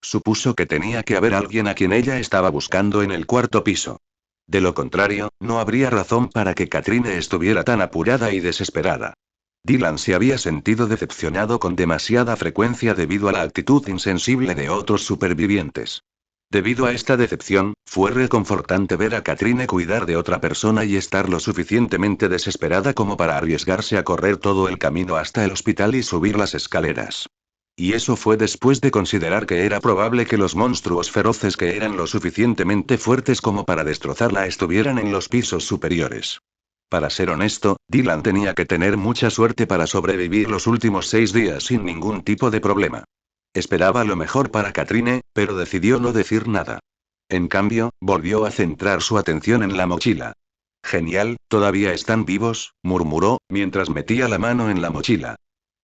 Supuso que tenía que haber alguien a quien ella estaba buscando en el cuarto piso. De lo contrario, no habría razón para que Katrine estuviera tan apurada y desesperada. Dylan se había sentido decepcionado con demasiada frecuencia debido a la actitud insensible de otros supervivientes. Debido a esta decepción, fue reconfortante ver a Katrine cuidar de otra persona y estar lo suficientemente desesperada como para arriesgarse a correr todo el camino hasta el hospital y subir las escaleras. Y eso fue después de considerar que era probable que los monstruos feroces que eran lo suficientemente fuertes como para destrozarla estuvieran en los pisos superiores. Para ser honesto, Dylan tenía que tener mucha suerte para sobrevivir los últimos 6 días sin ningún tipo de problema. Esperaba lo mejor para Katrine, pero decidió no decir nada. En cambio, volvió a centrar su atención en la mochila. Genial, todavía están vivos, murmuró, mientras metía la mano en la mochila.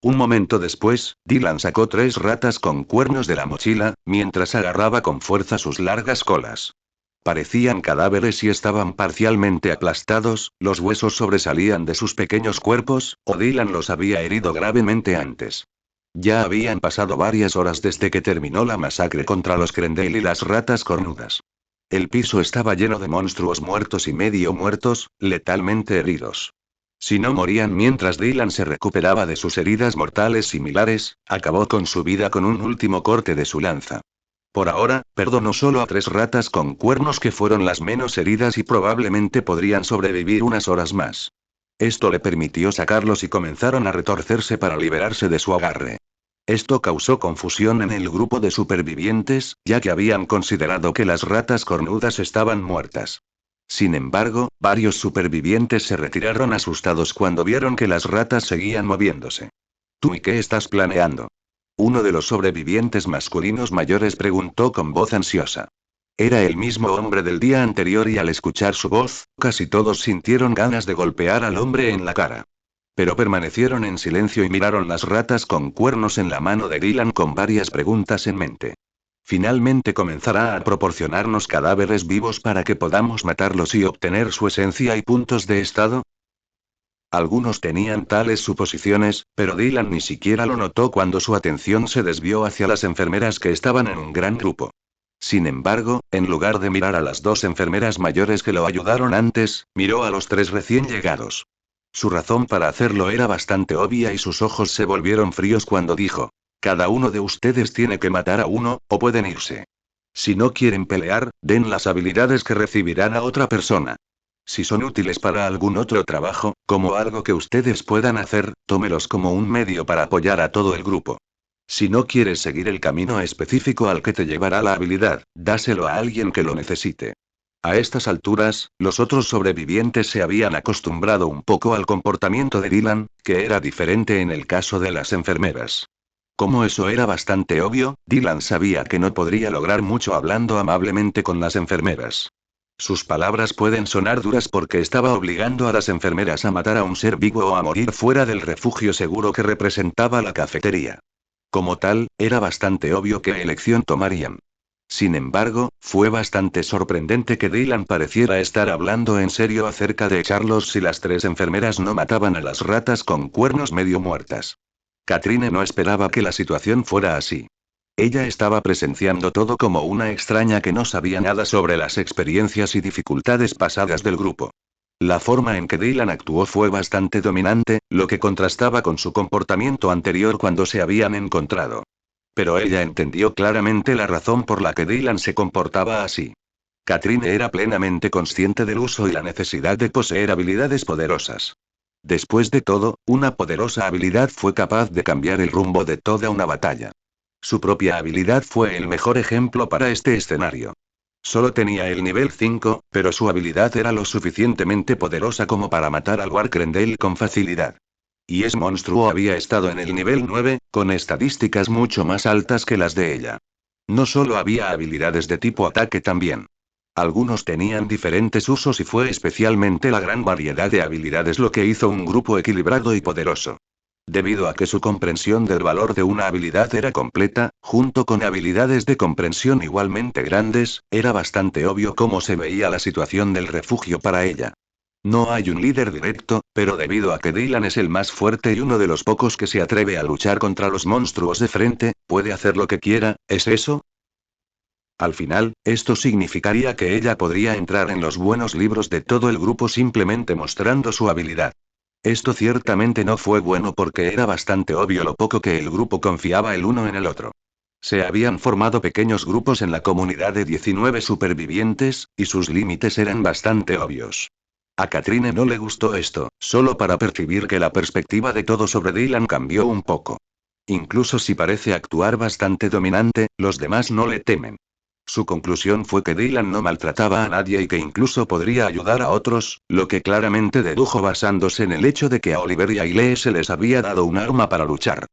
Un momento después, Dylan sacó 3 ratas con cuernos de la mochila, mientras agarraba con fuerza sus largas colas. Parecían cadáveres y estaban parcialmente aplastados, los huesos sobresalían de sus pequeños cuerpos, o Dylan los había herido gravemente antes. Ya habían pasado varias horas desde que terminó la masacre contra los Crendale y las ratas cornudas. El piso estaba lleno de monstruos muertos y medio muertos, letalmente heridos. Si no morían mientras Dylan se recuperaba de sus heridas mortales similares, acabó con su vida con un último corte de su lanza. Por ahora, perdonó solo a 3 ratas con cuernos que fueron las menos heridas y probablemente podrían sobrevivir unas horas más. Esto le permitió sacarlos y comenzaron a retorcerse para liberarse de su agarre. Esto causó confusión en el grupo de supervivientes, ya que habían considerado que las ratas cornudas estaban muertas. Sin embargo, varios supervivientes se retiraron asustados cuando vieron que las ratas seguían moviéndose. ¿Tú y qué estás planeando? Uno de los sobrevivientes masculinos mayores preguntó con voz ansiosa. Era el mismo hombre del día anterior y al escuchar su voz, casi todos sintieron ganas de golpear al hombre en la cara. Pero permanecieron en silencio y miraron las ratas con cuernos en la mano de Dylan con varias preguntas en mente. Finalmente comenzará a proporcionarnos cadáveres vivos para que podamos matarlos y obtener su esencia y puntos de estado. Algunos tenían tales suposiciones, pero Dylan ni siquiera lo notó cuando su atención se desvió hacia las enfermeras que estaban en un gran grupo. Sin embargo, en lugar de mirar a las 2 enfermeras mayores que lo ayudaron antes, miró a los 3 recién llegados. Su razón para hacerlo era bastante obvia y sus ojos se volvieron fríos cuando dijo: cada uno de ustedes tiene que matar a uno, o pueden irse. Si no quieren pelear, den las habilidades que recibirán a otra persona. Si son útiles para algún otro trabajo, como algo que ustedes puedan hacer, tómelos como un medio para apoyar a todo el grupo. Si no quieres seguir el camino específico al que te llevará la habilidad, dáselo a alguien que lo necesite. A estas alturas, los otros sobrevivientes se habían acostumbrado un poco al comportamiento de Dylan, que era diferente en el caso de las enfermeras. Como eso era bastante obvio, Dylan sabía que no podría lograr mucho hablando amablemente con las enfermeras. Sus palabras pueden sonar duras porque estaba obligando a las enfermeras a matar a un ser vivo o a morir fuera del refugio seguro que representaba la cafetería. Como tal, era bastante obvio qué elección tomarían. Sin embargo, fue bastante sorprendente que Dylan pareciera estar hablando en serio acerca de echarlos si las 3 enfermeras no mataban a las ratas con cuernos medio muertas. Katrine no esperaba que la situación fuera así. Ella estaba presenciando todo como una extraña que no sabía nada sobre las experiencias y dificultades pasadas del grupo. La forma en que Dylan actuó fue bastante dominante, lo que contrastaba con su comportamiento anterior cuando se habían encontrado. Pero ella entendió claramente la razón por la que Dylan se comportaba así. Katrine era plenamente consciente del uso y la necesidad de poseer habilidades poderosas. Después de todo, una poderosa habilidad fue capaz de cambiar el rumbo de toda una batalla. Su propia habilidad fue el mejor ejemplo para este escenario. Solo tenía el nivel 5, pero su habilidad era lo suficientemente poderosa como para matar al War Crendale con facilidad. Y ese monstruo había estado en el nivel 9, con estadísticas mucho más altas que las de ella. No solo había habilidades de tipo ataque también. Algunos tenían diferentes usos y fue especialmente la gran variedad de habilidades lo que hizo un grupo equilibrado y poderoso. Debido a que su comprensión del valor de una habilidad era completa, junto con habilidades de comprensión igualmente grandes, era bastante obvio cómo se veía la situación del refugio para ella. No hay un líder directo, pero debido a que Dylan es el más fuerte y uno de los pocos que se atreve a luchar contra los monstruos de frente, puede hacer lo que quiera, ¿es eso? Al final, esto significaría que ella podría entrar en los buenos libros de todo el grupo simplemente mostrando su habilidad. Esto ciertamente no fue bueno porque era bastante obvio lo poco que el grupo confiaba el uno en el otro. Se habían formado pequeños grupos en la comunidad de 19 supervivientes, y sus límites eran bastante obvios. A Katrine no le gustó esto, solo para percibir que la perspectiva de todo sobre Dylan cambió un poco. Incluso si parece actuar bastante dominante, los demás no le temen. Su conclusión fue que Dylan no maltrataba a nadie y que incluso podría ayudar a otros, lo que claramente dedujo basándose en el hecho de que a Oliver y a Lee se les había dado un arma para luchar.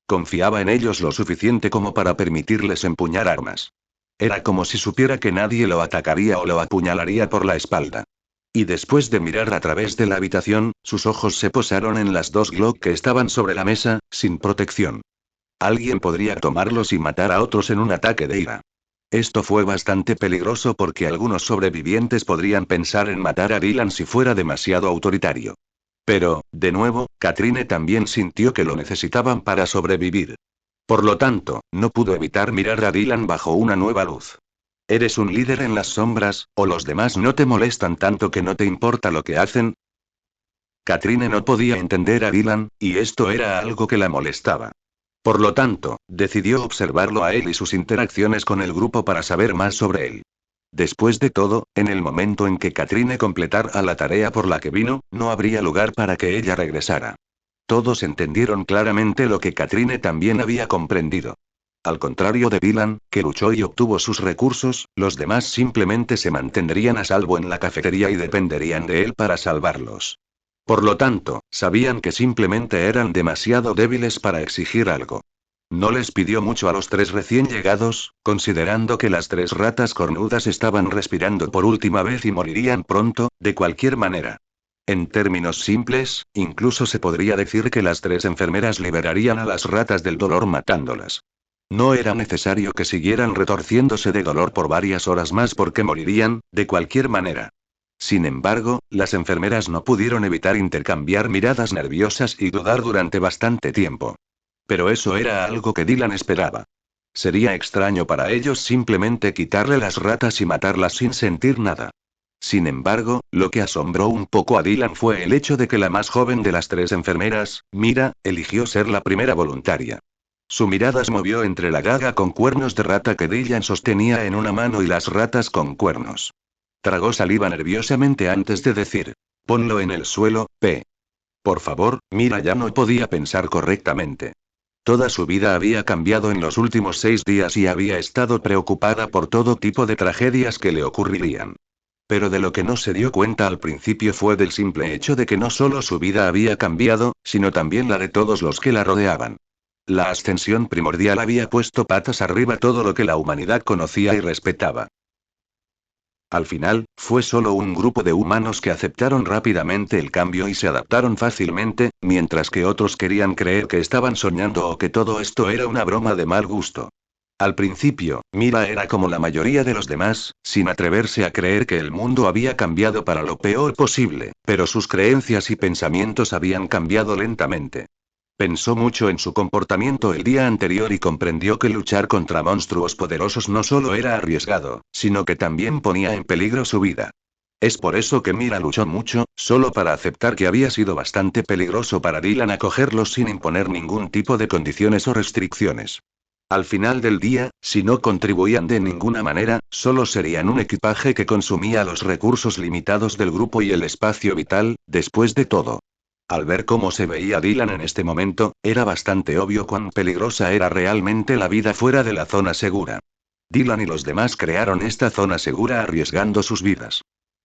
Confiaba en ellos lo suficiente como para permitirles empuñar armas. Era como si supiera que nadie lo atacaría o lo apuñalaría por la espalda. Y después de mirar a través de la habitación, sus ojos se posaron en las dos Glock que estaban sobre la mesa, sin protección. Alguien podría tomarlos y matar a otros en un ataque de ira. Esto fue bastante peligroso porque algunos sobrevivientes podrían pensar en matar a Dylan si fuera demasiado autoritario. Pero, de nuevo, Katrine también sintió que lo necesitaban para sobrevivir. Por lo tanto, no pudo evitar mirar a Dylan bajo una nueva luz. ¿Eres un líder en las sombras, o los demás no te molestan tanto que no te importa lo que hacen? Katrine no podía entender a Dylan, y esto era algo que la molestaba. Por lo tanto, decidió observarlo a él y sus interacciones con el grupo para saber más sobre él. Después de todo, en el momento en que Katrine completara la tarea por la que vino, no habría lugar para que ella regresara. Todos entendieron claramente lo que Katrine también había comprendido. Al contrario de Dylan, que luchó y obtuvo sus recursos, los demás simplemente se mantendrían a salvo en la cafetería y dependerían de él para salvarlos. Por lo tanto, sabían que simplemente eran demasiado débiles para exigir algo. No les pidió mucho a los tres recién llegados, considerando que las tres ratas cornudas estaban respirando por última vez y morirían pronto, de cualquier manera. En términos simples, incluso se podría decir que las tres enfermeras liberarían a las ratas del dolor matándolas. No era necesario que siguieran retorciéndose de dolor por varias horas más porque morirían, de cualquier manera. Sin embargo, las enfermeras no pudieron evitar intercambiar miradas nerviosas y dudar durante bastante tiempo. Pero eso era algo que Dylan esperaba. Sería extraño para ellos simplemente quitarle las ratas y matarlas sin sentir nada. Sin embargo, lo que asombró un poco a Dylan fue el hecho de que la más joven de las tres enfermeras, Mira, eligió ser la primera voluntaria. Su mirada se movió entre la daga con cuernos de rata que Dylan sostenía en una mano y las ratas con cuernos. Tragó saliva nerviosamente antes de decir: ponlo en el suelo, P. Por favor. Mira ya no podía pensar correctamente. Toda su vida había cambiado en los últimos 6 días y había estado preocupada por todo tipo de tragedias que le ocurrirían. Pero de lo que no se dio cuenta al principio fue del simple hecho de que no solo su vida había cambiado, sino también la de todos los que la rodeaban. La ascensión primordial había puesto patas arriba todo lo que la humanidad conocía y respetaba. Al final, fue solo un grupo de humanos que aceptaron rápidamente el cambio y se adaptaron fácilmente, mientras que otros querían creer que estaban soñando o que todo esto era una broma de mal gusto. Al principio, Mira era como la mayoría de los demás, sin atreverse a creer que el mundo había cambiado para lo peor posible, pero sus creencias y pensamientos habían cambiado lentamente. Pensó mucho en su comportamiento el día anterior y comprendió que luchar contra monstruos poderosos no solo era arriesgado, sino que también ponía en peligro su vida. Es por eso que Mira luchó mucho, solo para aceptar que había sido bastante peligroso para Dylan acogerlos sin imponer ningún tipo de condiciones o restricciones. Al final del día, si no contribuían de ninguna manera, solo serían un equipaje que consumía los recursos limitados del grupo y el espacio vital, después de todo. Al ver cómo se veía Dylan en este momento, era bastante obvio cuán peligrosa era realmente la vida fuera de la zona segura. Dylan y los demás crearon esta zona segura arriesgando sus vidas.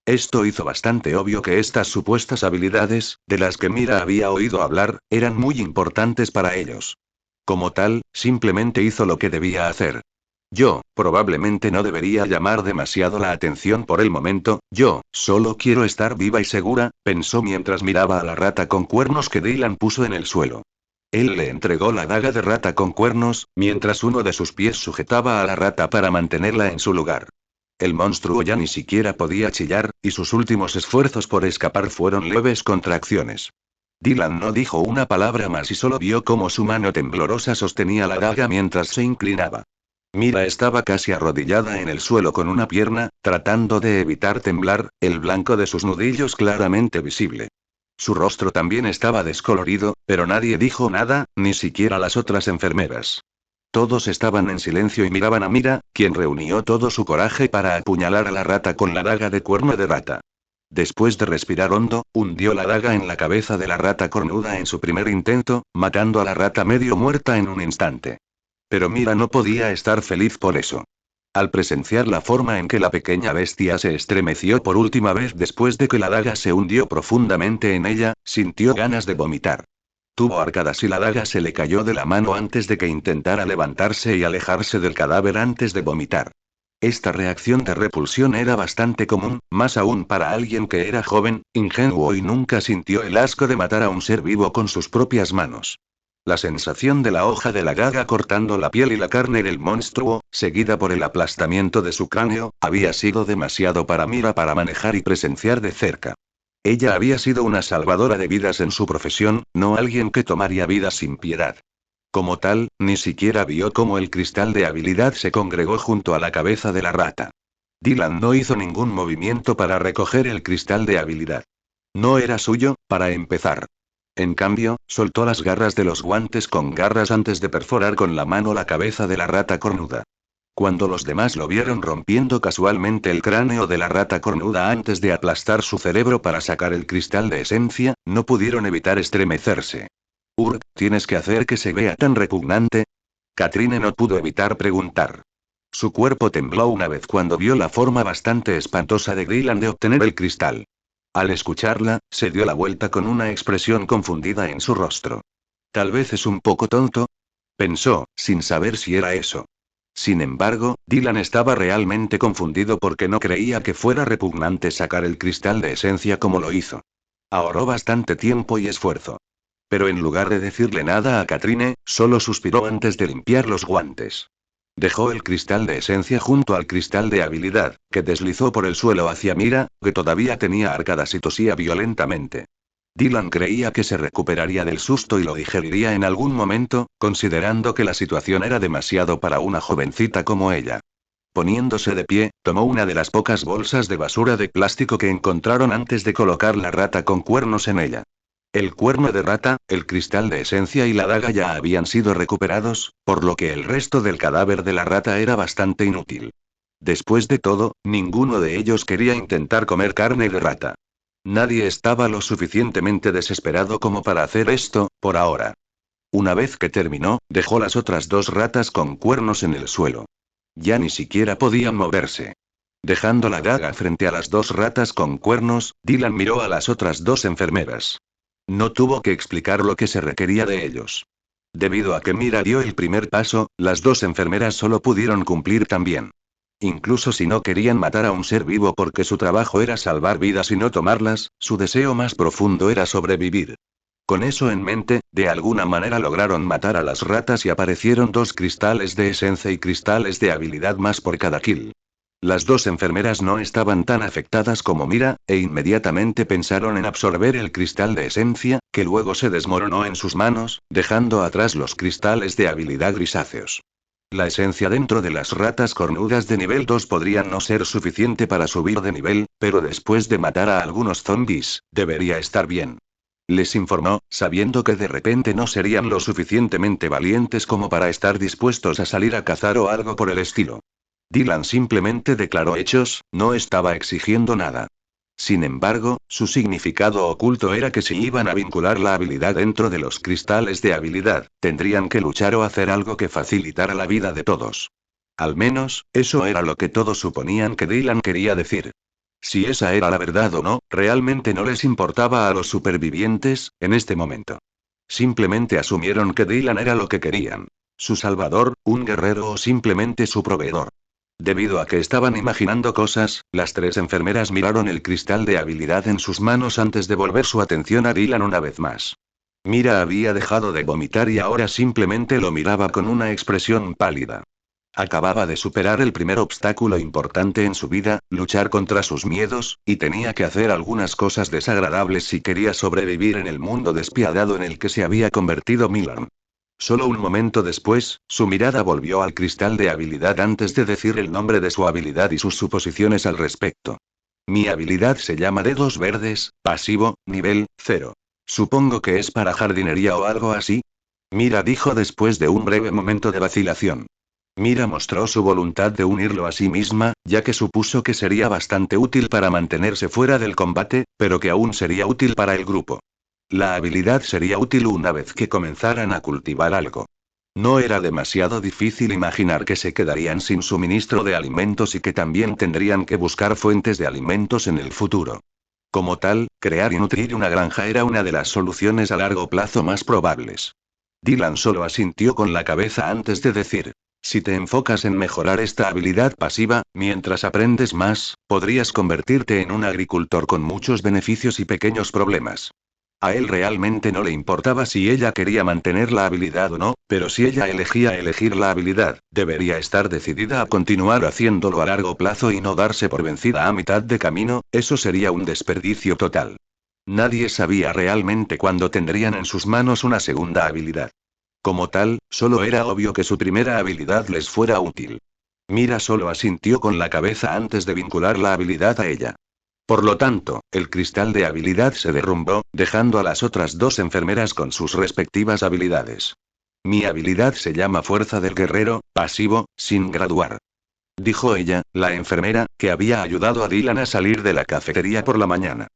Esto hizo bastante obvio que estas supuestas habilidades, de las que Mira había oído hablar, eran muy importantes para ellos. Como tal, simplemente hizo lo que debía hacer. Yo, probablemente no debería llamar demasiado la atención por el momento, yo, solo quiero estar viva y segura, pensó mientras miraba a la rata con cuernos que Dylan puso en el suelo. Él le entregó la daga de rata con cuernos, mientras uno de sus pies sujetaba a la rata para mantenerla en su lugar. El monstruo ya ni siquiera podía chillar, y sus últimos esfuerzos por escapar fueron leves contracciones. Dylan no dijo una palabra más y solo vio cómo su mano temblorosa sostenía la daga mientras se inclinaba. Mira estaba casi arrodillada en el suelo con una pierna, tratando de evitar temblar, el blanco de sus nudillos claramente visible. Su rostro también estaba descolorido, pero nadie dijo nada, ni siquiera las otras enfermeras. Todos estaban en silencio y miraban a Mira, quien reunió todo su coraje para apuñalar a la rata con la daga de cuerno de rata. Después de respirar hondo, hundió la daga en la cabeza de la rata cornuda en su primer intento, matando a la rata medio muerta en un instante. Pero Mira no podía estar feliz por eso. Al presenciar la forma en que la pequeña bestia se estremeció por última vez después de que la daga se hundió profundamente en ella, sintió ganas de vomitar. Tuvo arcadas y la daga se le cayó de la mano antes de que intentara levantarse y alejarse del cadáver antes de vomitar. Esta reacción de repulsión era bastante común, más aún para alguien que era joven, ingenuo y nunca sintió el asco de matar a un ser vivo con sus propias manos. La sensación de la hoja de la daga cortando la piel y la carne del monstruo, seguida por el aplastamiento de su cráneo, había sido demasiado para Mira para manejar y presenciar de cerca. Ella había sido una salvadora de vidas en su profesión, no alguien que tomaría vidas sin piedad. Como tal, ni siquiera vio cómo el cristal de habilidad se congregó junto a la cabeza de la rata. Dylan no hizo ningún movimiento para recoger el cristal de habilidad. No era suyo, para empezar. En cambio, soltó las garras de los guantes con garras antes de perforar con la mano la cabeza de la rata cornuda. Cuando los demás lo vieron rompiendo casualmente el cráneo de la rata cornuda antes de aplastar su cerebro para sacar el cristal de esencia, no pudieron evitar estremecerse. ¿Tienes que hacer que se vea tan repugnante? Katrine no pudo evitar preguntar. Su cuerpo tembló una vez cuando vio la forma bastante espantosa de Dylan de obtener el cristal. Al escucharla, se dio la vuelta con una expresión confundida en su rostro. Tal vez es un poco tonto, pensó, sin saber si era eso. Sin embargo, Dylan estaba realmente confundido porque no creía que fuera repugnante sacar el cristal de esencia como lo hizo. Ahorró bastante tiempo y esfuerzo. Pero en lugar de decirle nada a Katrine, solo suspiró antes de limpiar los guantes. Dejó el cristal de esencia junto al cristal de habilidad, que deslizó por el suelo hacia Mira, que todavía tenía arcadas y tosía violentamente. Dylan creía que se recuperaría del susto y lo digeriría en algún momento, considerando que la situación era demasiado para una jovencita como ella. Poniéndose de pie, tomó una de las pocas bolsas de basura de plástico que encontraron antes de colocar la rata con cuernos en ella. El cuerno de rata, el cristal de esencia y la daga ya habían sido recuperados, por lo que el resto del cadáver de la rata era bastante inútil. Después de todo, ninguno de ellos quería intentar comer carne de rata. Nadie estaba lo suficientemente desesperado como para hacer esto, por ahora. Una vez que terminó, dejó las otras dos ratas con cuernos en el suelo. Ya ni siquiera podían moverse. Dejando la daga frente a las dos ratas con cuernos, Dylan miró a las otras dos enfermeras. No tuvo que explicar lo que se requería de ellos. Debido a que Mira dio el primer paso, las dos enfermeras solo pudieron cumplir también. Incluso si no querían matar a un ser vivo porque su trabajo era salvar vidas y no tomarlas, su deseo más profundo era sobrevivir. Con eso en mente, de alguna manera lograron matar a las ratas y aparecieron dos cristales de esencia y cristales de habilidad más por cada kill. Las dos enfermeras no estaban tan afectadas como Mira, e inmediatamente pensaron en absorber el cristal de esencia, que luego se desmoronó en sus manos, dejando atrás los cristales de habilidad grisáceos. La esencia dentro de las ratas cornudas de nivel 2 podría no ser suficiente para subir de nivel, pero después de matar a algunos zombies, debería estar bien. Les informó, sabiendo que de repente no serían lo suficientemente valientes como para estar dispuestos a salir a cazar o algo por el estilo. Dylan simplemente declaró hechos, no estaba exigiendo nada. Sin embargo, su significado oculto era que si iban a vincular la habilidad dentro de los cristales de habilidad, tendrían que luchar o hacer algo que facilitara la vida de todos. Al menos, eso era lo que todos suponían que Dylan quería decir. Si esa era la verdad o no, realmente no les importaba a los supervivientes, en este momento. Simplemente asumieron que Dylan era lo que querían. Su salvador, un guerrero o simplemente su proveedor. Debido a que estaban imaginando cosas, las tres enfermeras miraron el cristal de habilidad en sus manos antes de volver su atención a Dylan una vez más. Mira había dejado de vomitar y ahora simplemente lo miraba con una expresión pálida. Acababa de superar el primer obstáculo importante en su vida, luchar contra sus miedos, y tenía que hacer algunas cosas desagradables si quería sobrevivir en el mundo despiadado en el que se había convertido Milan. Solo un momento después, su mirada volvió al cristal de habilidad antes de decir el nombre de su habilidad y sus suposiciones al respecto. Mi habilidad se llama Dedos Verdes, pasivo, nivel 0. Supongo que es para jardinería o algo así. Mira, dijo después de un breve momento de vacilación. Mira mostró su voluntad de unirlo a sí misma, ya que supuso que sería bastante útil para mantenerse fuera del combate, pero que aún sería útil para el grupo. La habilidad sería útil una vez que comenzaran a cultivar algo. No era demasiado difícil imaginar que se quedarían sin suministro de alimentos y que también tendrían que buscar fuentes de alimentos en el futuro. Como tal, crear y nutrir una granja era una de las soluciones a largo plazo más probables. Dylan solo asintió con la cabeza antes de decir: si te enfocas en mejorar esta habilidad pasiva, mientras aprendes más, podrías convertirte en un agricultor con muchos beneficios y pequeños problemas. A él realmente no le importaba si ella quería mantener la habilidad o no, pero si ella elegía elegir la habilidad, debería estar decidida a continuar haciéndolo a largo plazo y no darse por vencida a mitad de camino. Eso sería un desperdicio total. Nadie sabía realmente cuándo tendrían en sus manos una segunda habilidad. Como tal, solo era obvio que su primera habilidad les fuera útil. Mira solo asintió con la cabeza antes de vincular la habilidad a ella. Por lo tanto, el cristal de habilidad se derrumbó, dejando a las otras dos enfermeras con sus respectivas habilidades. Mi habilidad se llama Fuerza del Guerrero, pasivo, sin graduar. Dijo ella, la enfermera, que había ayudado a Dylan a salir de la cafetería por la mañana.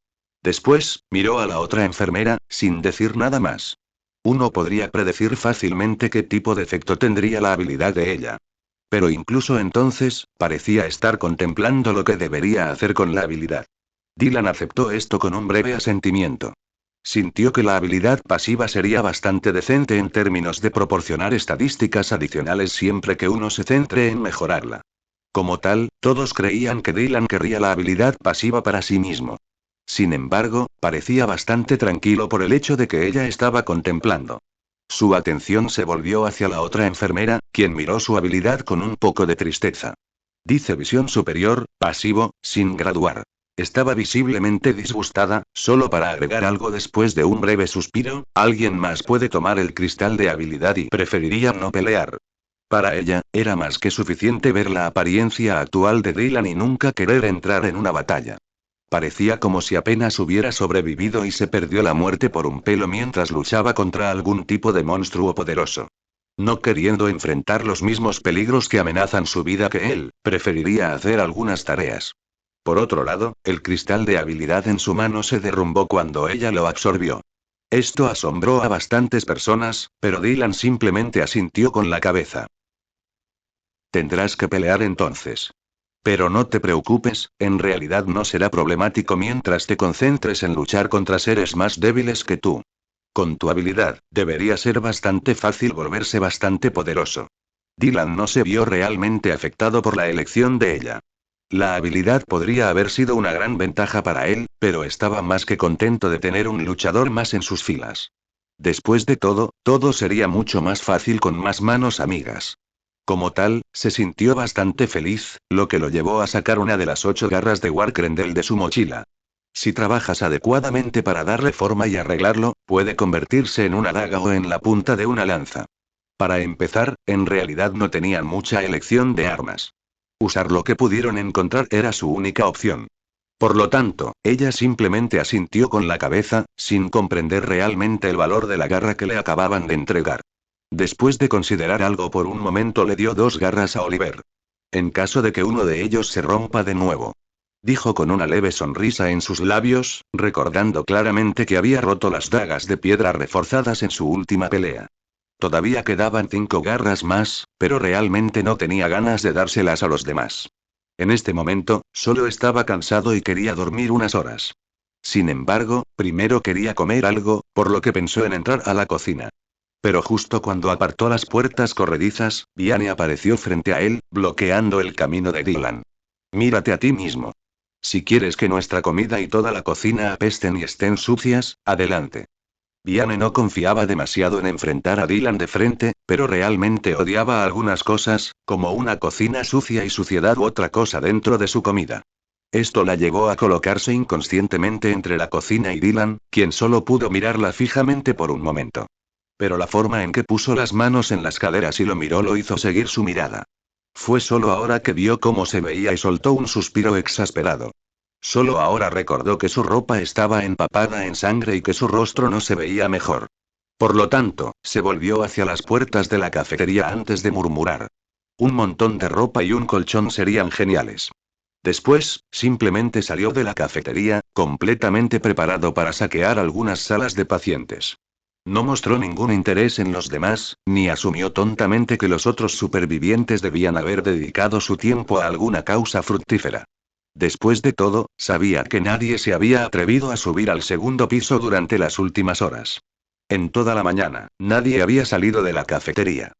Después, miró a la otra enfermera, sin decir nada más. Uno podría predecir fácilmente qué tipo de efecto tendría la habilidad de ella. Pero incluso entonces, parecía estar contemplando lo que debería hacer con la habilidad. Dylan aceptó esto con un breve asentimiento. Sintió que la habilidad pasiva sería bastante decente en términos de proporcionar estadísticas adicionales siempre que uno se centre en mejorarla. Como tal, todos creían que Dylan querría la habilidad pasiva para sí mismo. Sin embargo, parecía bastante tranquilo por el hecho de que ella estaba contemplando. Su atención se volvió hacia la otra enfermera, quien miró su habilidad con un poco de tristeza. Dice visión superior, pasivo, sin graduar. Estaba visiblemente disgustada, solo para agregar algo después de un breve suspiro: alguien más puede tomar el cristal de habilidad y preferiría no pelear. Para ella, era más que suficiente ver la apariencia actual de Dylan y nunca querer entrar en una batalla. Parecía como si apenas hubiera sobrevivido y se perdió la muerte por un pelo mientras luchaba contra algún tipo de monstruo poderoso. No queriendo enfrentar los mismos peligros que amenazan su vida que él, preferiría hacer algunas tareas. Por otro lado, el cristal de habilidad en su mano se derrumbó cuando ella lo absorbió. Esto asombró a bastantes personas, pero Dylan simplemente asintió con la cabeza. Tendrás que pelear entonces. Pero no te preocupes, en realidad no será problemático mientras te concentres en luchar contra seres más débiles que tú. Con tu habilidad, debería ser bastante fácil volverse bastante poderoso. Dylan no se vio realmente afectado por la elección de ella. La habilidad podría haber sido una gran ventaja para él, pero estaba más que contento de tener un luchador más en sus filas. Después de todo sería mucho más fácil con más manos amigas. Como tal, se sintió bastante feliz, lo que lo llevó a sacar una de las 8 garras de Warkrendel de su mochila. Si trabajas adecuadamente para darle forma y arreglarlo, puede convertirse en una daga o en la punta de una lanza. Para empezar, en realidad no tenían mucha elección de armas. Usar lo que pudieron encontrar era su única opción. Por lo tanto, ella simplemente asintió con la cabeza, sin comprender realmente el valor de la garra que le acababan de entregar. Después de considerar algo por un momento, le dio 2 garras a Oliver. En caso de que uno de ellos se rompa de nuevo. Dijo con una leve sonrisa en sus labios, recordando claramente que había roto las dagas de piedra reforzadas en su última pelea. Todavía quedaban 5 garras más, pero realmente no tenía ganas de dárselas a los demás. En este momento, solo estaba cansado y quería dormir unas horas. Sin embargo, primero quería comer algo, por lo que pensó en entrar a la cocina. Pero justo cuando apartó las puertas corredizas, Viane apareció frente a él, bloqueando el camino de Dylan. Mírate a ti mismo. Si quieres que nuestra comida y toda la cocina apesten y estén sucias, adelante. Viane no confiaba demasiado en enfrentar a Dylan de frente, pero realmente odiaba algunas cosas, como una cocina sucia y suciedad u otra cosa dentro de su comida. Esto la llevó a colocarse inconscientemente entre la cocina y Dylan, quien solo pudo mirarla fijamente por un momento. Pero la forma en que puso las manos en las caderas y lo miró lo hizo seguir su mirada. Fue solo ahora que vio cómo se veía y soltó un suspiro exasperado. Solo ahora recordó que su ropa estaba empapada en sangre y que su rostro no se veía mejor. Por lo tanto, se volvió hacia las puertas de la cafetería antes de murmurar. Un montón de ropa y un colchón serían geniales. Después, simplemente salió de la cafetería, completamente preparado para saquear algunas salas de pacientes. No mostró ningún interés en los demás, ni asumió tontamente que los otros supervivientes debían haber dedicado su tiempo a alguna causa fructífera. Después de todo, sabía que nadie se había atrevido a subir al segundo piso durante las últimas horas. En toda la mañana, nadie había salido de la cafetería.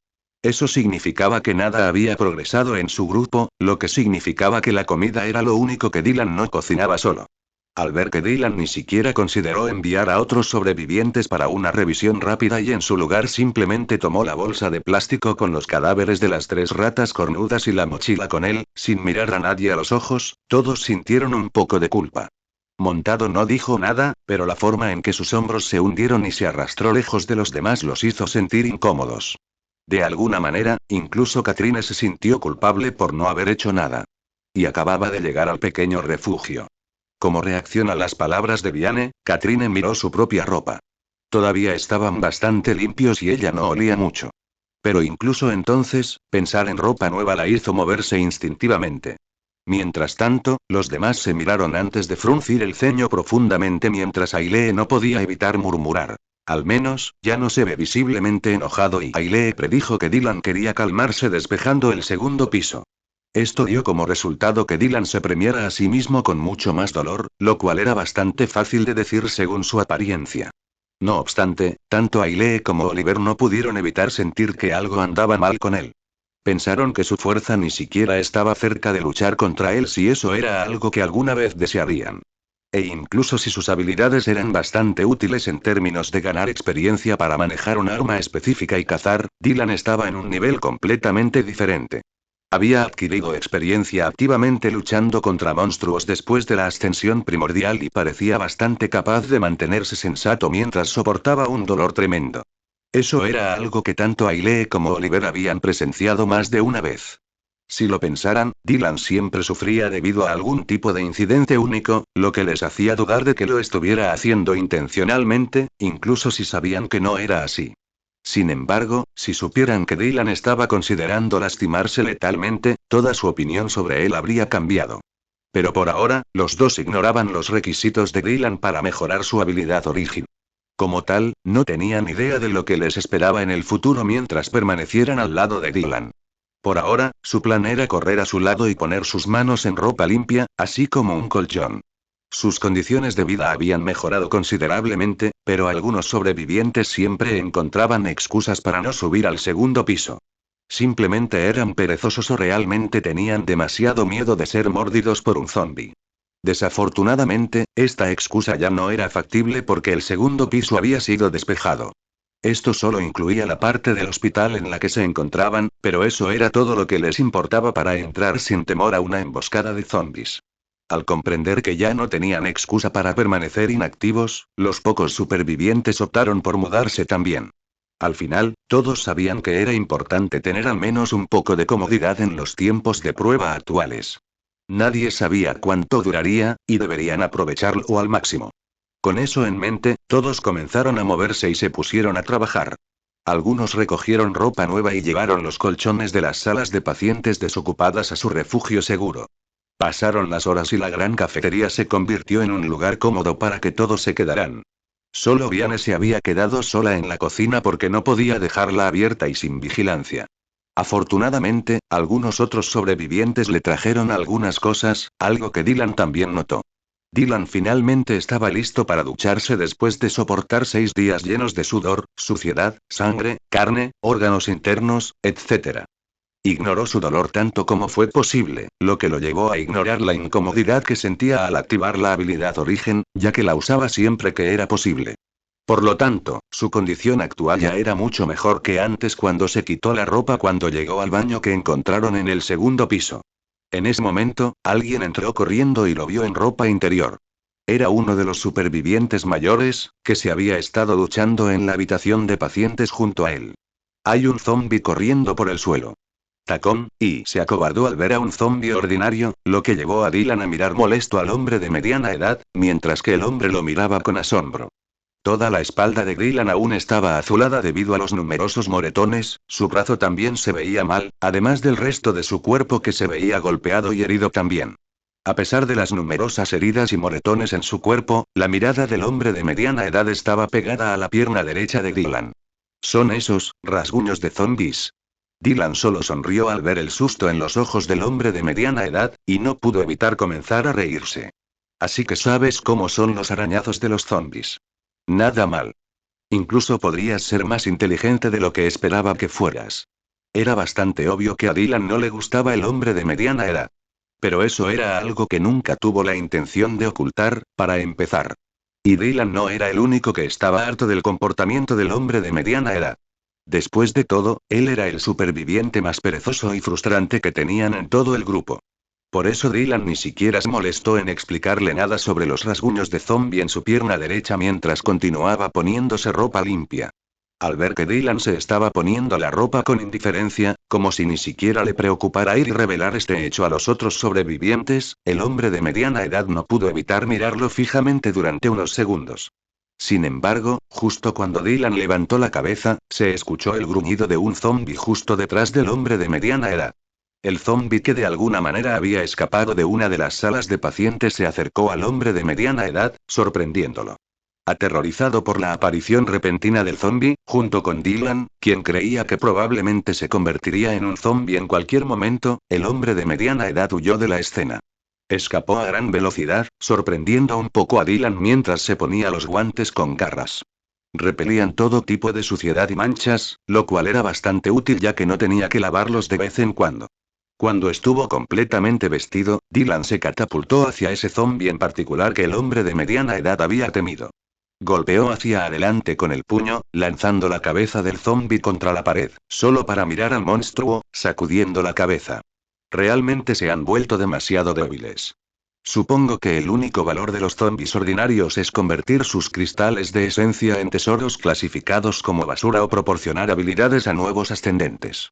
Eso significaba que nada había progresado en su grupo, lo que significaba que la comida era lo único que Dylan no cocinaba solo. Al ver que Dylan ni siquiera consideró enviar a otros sobrevivientes para una revisión rápida y en su lugar simplemente tomó la bolsa de plástico con los cadáveres de las 3 ratas cornudas y la mochila con él, sin mirar a nadie a los ojos, todos sintieron un poco de culpa. Montado no dijo nada, pero la forma en que sus hombros se hundieron y se arrastró lejos de los demás los hizo sentir incómodos. De alguna manera, incluso Katrine se sintió culpable por no haber hecho nada. Y acababa de llegar al pequeño refugio. Como reacción a las palabras de Viane, Katrine miró su propia ropa. Todavía estaban bastante limpios y ella no olía mucho. Pero incluso entonces, pensar en ropa nueva la hizo moverse instintivamente. Mientras tanto, los demás se miraron antes de fruncir el ceño profundamente mientras Ailee no podía evitar murmurar. Al menos, ya no se ve visiblemente enojado y Ailee predijo que Dylan quería calmarse despejando el segundo piso. Esto dio como resultado que Dylan se premiara a sí mismo con mucho más dolor, lo cual era bastante fácil de decir según su apariencia. No obstante, tanto Ailee como Oliver no pudieron evitar sentir que algo andaba mal con él. Pensaron que su fuerza ni siquiera estaba cerca de luchar contra él si eso era algo que alguna vez desearían. E incluso si sus habilidades eran bastante útiles en términos de ganar experiencia para manejar un arma específica y cazar, Dylan estaba en un nivel completamente diferente. Había adquirido experiencia activamente luchando contra monstruos después de la ascensión primordial y parecía bastante capaz de mantenerse sensato mientras soportaba un dolor tremendo. Eso era algo que tanto Ailee como Oliver habían presenciado más de una vez. Si lo pensaran, Dylan siempre sufría debido a algún tipo de incidente único, lo que les hacía dudar de que lo estuviera haciendo intencionalmente, incluso si sabían que no era así. Sin embargo, si supieran que Dylan estaba considerando lastimarse letalmente, toda su opinión sobre él habría cambiado. Pero por ahora, los dos ignoraban los requisitos de Dylan para mejorar su habilidad original. Como tal, no tenían idea de lo que les esperaba en el futuro mientras permanecieran al lado de Dylan. Por ahora, su plan era correr a su lado y poner sus manos en ropa limpia, así como un colchón. Sus condiciones de vida habían mejorado considerablemente, pero algunos sobrevivientes siempre encontraban excusas para no subir al segundo piso. Simplemente eran perezosos o realmente tenían demasiado miedo de ser mordidos por un zombi. Desafortunadamente, esta excusa ya no era factible porque el segundo piso había sido despejado. Esto solo incluía la parte del hospital en la que se encontraban, pero eso era todo lo que les importaba para entrar sin temor a una emboscada de zombis. Al comprender que ya no tenían excusa para permanecer inactivos, los pocos supervivientes optaron por mudarse también. Al final, todos sabían que era importante tener al menos un poco de comodidad en los tiempos de prueba actuales. Nadie sabía cuánto duraría, y deberían aprovecharlo al máximo. Con eso en mente, todos comenzaron a moverse y se pusieron a trabajar. Algunos recogieron ropa nueva y llevaron los colchones de las salas de pacientes desocupadas a su refugio seguro. Pasaron las horas y la gran cafetería se convirtió en un lugar cómodo para que todos se quedaran. Solo Viane se había quedado sola en la cocina porque no podía dejarla abierta y sin vigilancia. Afortunadamente, algunos otros sobrevivientes le trajeron algunas cosas, algo que Dylan también notó. Dylan finalmente estaba listo para ducharse después de soportar 6 días llenos de sudor, suciedad, sangre, carne, órganos internos, etc. Ignoró su dolor tanto como fue posible, lo que lo llevó a ignorar la incomodidad que sentía al activar la habilidad Origen, ya que la usaba siempre que era posible. Por lo tanto, su condición actual ya era mucho mejor que antes cuando se quitó la ropa cuando llegó al baño que encontraron en el segundo piso. En ese momento, alguien entró corriendo y lo vio en ropa interior. Era uno de los supervivientes mayores, que se había estado duchando en la habitación de pacientes junto a él. Hay un zombi corriendo por el suelo. Tacón, y se acobardó al ver a un zombi ordinario, lo que llevó a Dylan a mirar molesto al hombre de mediana edad, mientras que el hombre lo miraba con asombro. Toda la espalda de Dylan aún estaba azulada debido a los numerosos moretones, su brazo también se veía mal, además del resto de su cuerpo que se veía golpeado y herido también. A pesar de las numerosas heridas y moretones en su cuerpo, la mirada del hombre de mediana edad estaba pegada a la pierna derecha de Dylan. ¿Son esos rasguños de zombies? Dylan solo sonrió al ver el susto en los ojos del hombre de mediana edad, y no pudo evitar comenzar a reírse. Así que sabes cómo son los arañazos de los zombies. Nada mal. Incluso podrías ser más inteligente de lo que esperaba que fueras. Era bastante obvio que a Dylan no le gustaba el hombre de mediana edad. Pero eso era algo que nunca tuvo la intención de ocultar, para empezar. Y Dylan no era el único que estaba harto del comportamiento del hombre de mediana edad. Después de todo, él era el superviviente más perezoso y frustrante que tenían en todo el grupo. Por eso Dylan ni siquiera se molestó en explicarle nada sobre los rasguños de zombie en su pierna derecha mientras continuaba poniéndose ropa limpia. Al ver que Dylan se estaba poniendo la ropa con indiferencia, como si ni siquiera le preocupara ir y revelar este hecho a los otros sobrevivientes, el hombre de mediana edad no pudo evitar mirarlo fijamente durante unos segundos. Sin embargo, justo cuando Dylan levantó la cabeza, se escuchó el gruñido de un zombi justo detrás del hombre de mediana edad. El zombi que de alguna manera había escapado de una de las salas de pacientes se acercó al hombre de mediana edad, sorprendiéndolo. Aterrorizado por la aparición repentina del zombi, junto con Dylan, quien creía que probablemente se convertiría en un zombi en cualquier momento, el hombre de mediana edad huyó de la escena. Escapó a gran velocidad, sorprendiendo un poco a Dylan mientras se ponía los guantes con garras. Repelían todo tipo de suciedad y manchas, lo cual era bastante útil ya que no tenía que lavarlos de vez en cuando. Cuando estuvo completamente vestido, Dylan se catapultó hacia ese zombi en particular que el hombre de mediana edad había temido. Golpeó hacia adelante con el puño, lanzando la cabeza del zombi contra la pared, solo para mirar al monstruo, sacudiendo la cabeza. Realmente se han vuelto demasiado débiles. Supongo que el único valor de los zombis ordinarios es convertir sus cristales de esencia en tesoros clasificados como basura o proporcionar habilidades a nuevos ascendentes.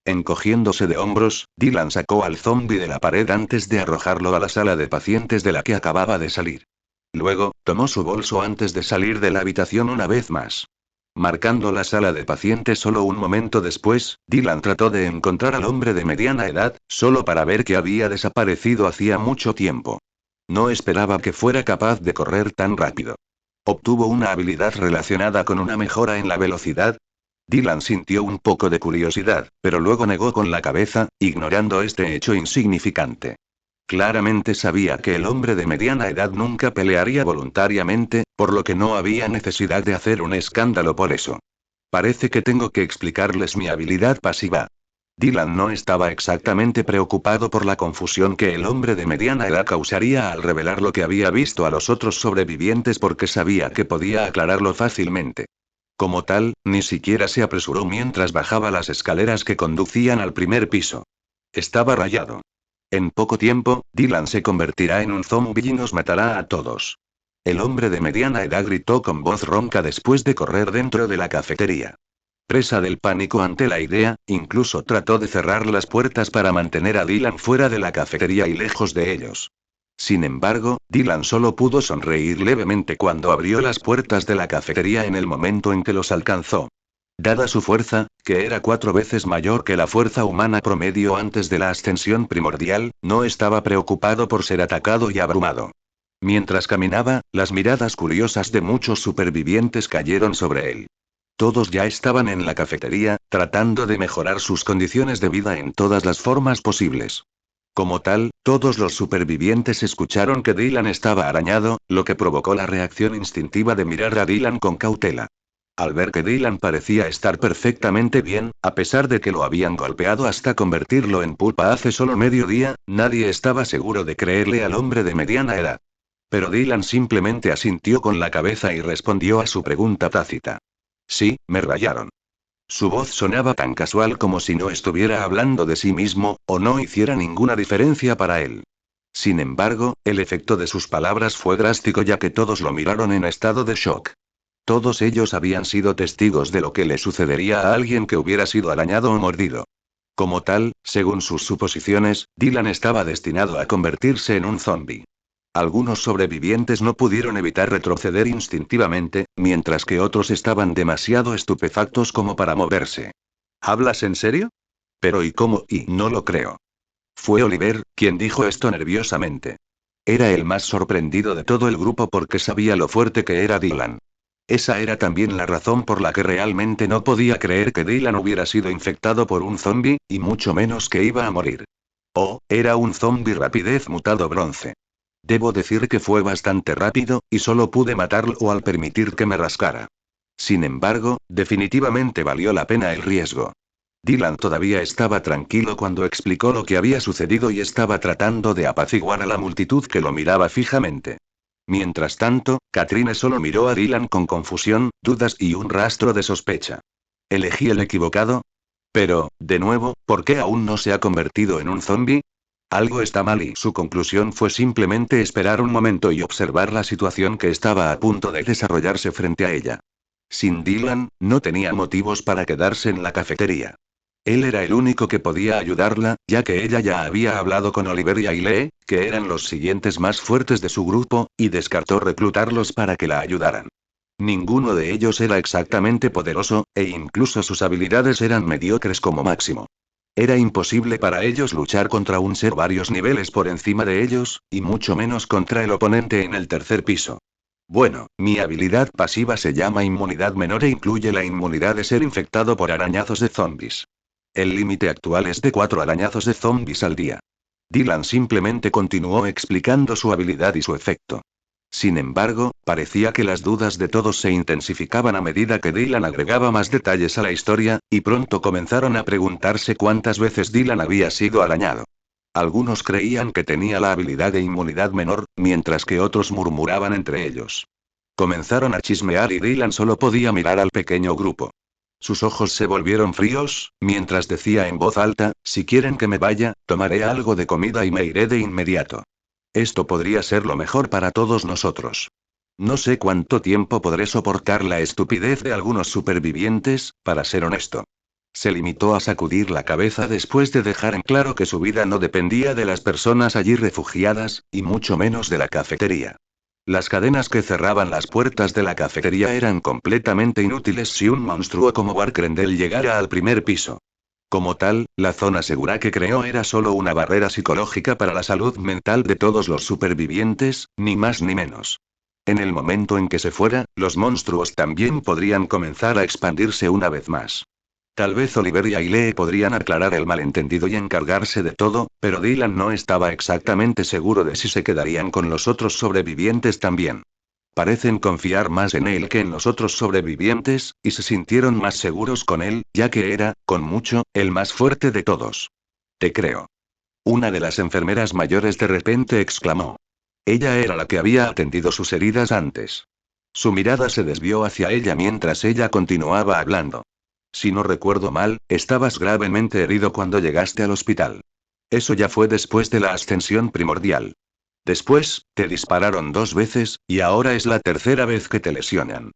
Encogiéndose de hombros, Dylan sacó al zombi de la pared antes de arrojarlo a la sala de pacientes de la que acababa de salir. Luego, tomó su bolso antes de salir de la habitación una vez más. Marcando la sala de pacientes solo un momento después, Dylan trató de encontrar al hombre de mediana edad, solo para ver que había desaparecido hacía mucho tiempo. No esperaba que fuera capaz de correr tan rápido. ¿Obtuvo una habilidad relacionada con una mejora en la velocidad? Dylan sintió un poco de curiosidad, pero luego negó con la cabeza, ignorando este hecho insignificante. Claramente sabía que el hombre de mediana edad nunca pelearía voluntariamente, por lo que no había necesidad de hacer un escándalo por eso. Parece que tengo que explicarles mi habilidad pasiva. Dylan no estaba exactamente preocupado por la confusión que el hombre de mediana edad causaría al revelar lo que había visto a los otros sobrevivientes porque sabía que podía aclararlo fácilmente. Como tal, ni siquiera se apresuró mientras bajaba las escaleras que conducían al primer piso. Estaba rayado. En poco tiempo, Dylan se convertirá en un zombi y nos matará a todos. El hombre de mediana edad gritó con voz ronca después de correr dentro de la cafetería. Presa del pánico ante la idea, incluso trató de cerrar las puertas para mantener a Dylan fuera de la cafetería y lejos de ellos. Sin embargo, Dylan solo pudo sonreír levemente cuando abrió las puertas de la cafetería en el momento en que los alcanzó. Dada su fuerza, que era 4 veces mayor que la fuerza humana promedio antes de la ascensión primordial, no estaba preocupado por ser atacado y abrumado. Mientras caminaba, las miradas curiosas de muchos supervivientes cayeron sobre él. Todos ya estaban en la cafetería, tratando de mejorar sus condiciones de vida en todas las formas posibles. Como tal, todos los supervivientes escucharon que Dylan estaba arañado, lo que provocó la reacción instintiva de mirar a Dylan con cautela. Al ver que Dylan parecía estar perfectamente bien, a pesar de que lo habían golpeado hasta convertirlo en pulpa hace solo medio día, nadie estaba seguro de creerle al hombre de mediana edad. Pero Dylan simplemente asintió con la cabeza y respondió a su pregunta tácita. Sí, me rayaron. Su voz sonaba tan casual como si no estuviera hablando de sí mismo, o no hiciera ninguna diferencia para él. Sin embargo, el efecto de sus palabras fue drástico ya que todos lo miraron en estado de shock. Todos ellos habían sido testigos de lo que le sucedería a alguien que hubiera sido arañado o mordido. Como tal, según sus suposiciones, Dylan estaba destinado a convertirse en un zombi. Algunos sobrevivientes no pudieron evitar retroceder instintivamente, mientras que otros estaban demasiado estupefactos como para moverse. ¿Hablas en serio? Pero ¿y cómo? Y no lo creo. Fue Oliver quien dijo esto nerviosamente. Era el más sorprendido de todo el grupo porque sabía lo fuerte que era Dylan. Esa era también la razón por la que realmente no podía creer que Dylan hubiera sido infectado por un zombi, y mucho menos que iba a morir. Oh, era un zombi rapidez mutado bronce. Debo decir que fue bastante rápido, y solo pude matarlo al permitir que me rascara. Sin embargo, definitivamente valió la pena el riesgo. Dylan todavía estaba tranquilo cuando explicó lo que había sucedido y estaba tratando de apaciguar a la multitud que lo miraba fijamente. Mientras tanto, Katrine solo miró a Dylan con confusión, dudas y un rastro de sospecha. ¿Elegí el equivocado? Pero, de nuevo, ¿por qué aún no se ha convertido en un zombi? Algo está mal y su conclusión fue simplemente esperar un momento y observar la situación que estaba a punto de desarrollarse frente a ella. Sin Dylan, no tenía motivos para quedarse en la cafetería. Él era el único que podía ayudarla, ya que ella ya había hablado con Oliver y Ailey, que eran los siguientes más fuertes de su grupo, y descartó reclutarlos para que la ayudaran. Ninguno de ellos era exactamente poderoso, e incluso sus habilidades eran mediocres como máximo. Era imposible para ellos luchar contra un ser varios niveles por encima de ellos, y mucho menos contra el oponente en el tercer piso. Bueno, mi habilidad pasiva se llama inmunidad menor e incluye la inmunidad de ser infectado por arañazos de zombies. El límite actual es de 4 arañazos de zombies al día. Dylan simplemente continuó explicando su habilidad y su efecto. Sin embargo, parecía que las dudas de todos se intensificaban a medida que Dylan agregaba más detalles a la historia, y pronto comenzaron a preguntarse cuántas veces Dylan había sido arañado. Algunos creían que tenía la habilidad de inmunidad menor, mientras que otros murmuraban entre ellos. Comenzaron a chismear y Dylan solo podía mirar al pequeño grupo. Sus ojos se volvieron fríos, mientras decía en voz alta, si quieren que me vaya, tomaré algo de comida y me iré de inmediato. Esto podría ser lo mejor para todos nosotros. No sé cuánto tiempo podré soportar la estupidez de algunos supervivientes, para ser honesto. Se limitó a sacudir la cabeza después de dejar en claro que su vida no dependía de las personas allí refugiadas, y mucho menos de la cafetería. Las cadenas que cerraban las puertas de la cafetería eran completamente inútiles si un monstruo como Barkrendel llegara al primer piso. Como tal, la zona segura que creó era solo una barrera psicológica para la salud mental de todos los supervivientes, ni más ni menos. En el momento en que se fuera, los monstruos también podrían comenzar a expandirse una vez más. Tal vez Oliver y Ailey podrían aclarar el malentendido y encargarse de todo, pero Dylan no estaba exactamente seguro de si se quedarían con los otros sobrevivientes también. Parecen confiar más en él que en los otros sobrevivientes, y se sintieron más seguros con él, ya que era, con mucho, el más fuerte de todos. Te creo. Una de las enfermeras mayores de repente exclamó. Ella era la que había atendido sus heridas antes. Su mirada se desvió hacia ella mientras ella continuaba hablando. Si no recuerdo mal, estabas gravemente herido cuando llegaste al hospital. Eso ya fue después de la ascensión primordial. Después, te dispararon 2 veces, y ahora es la tercera vez que te lesionan.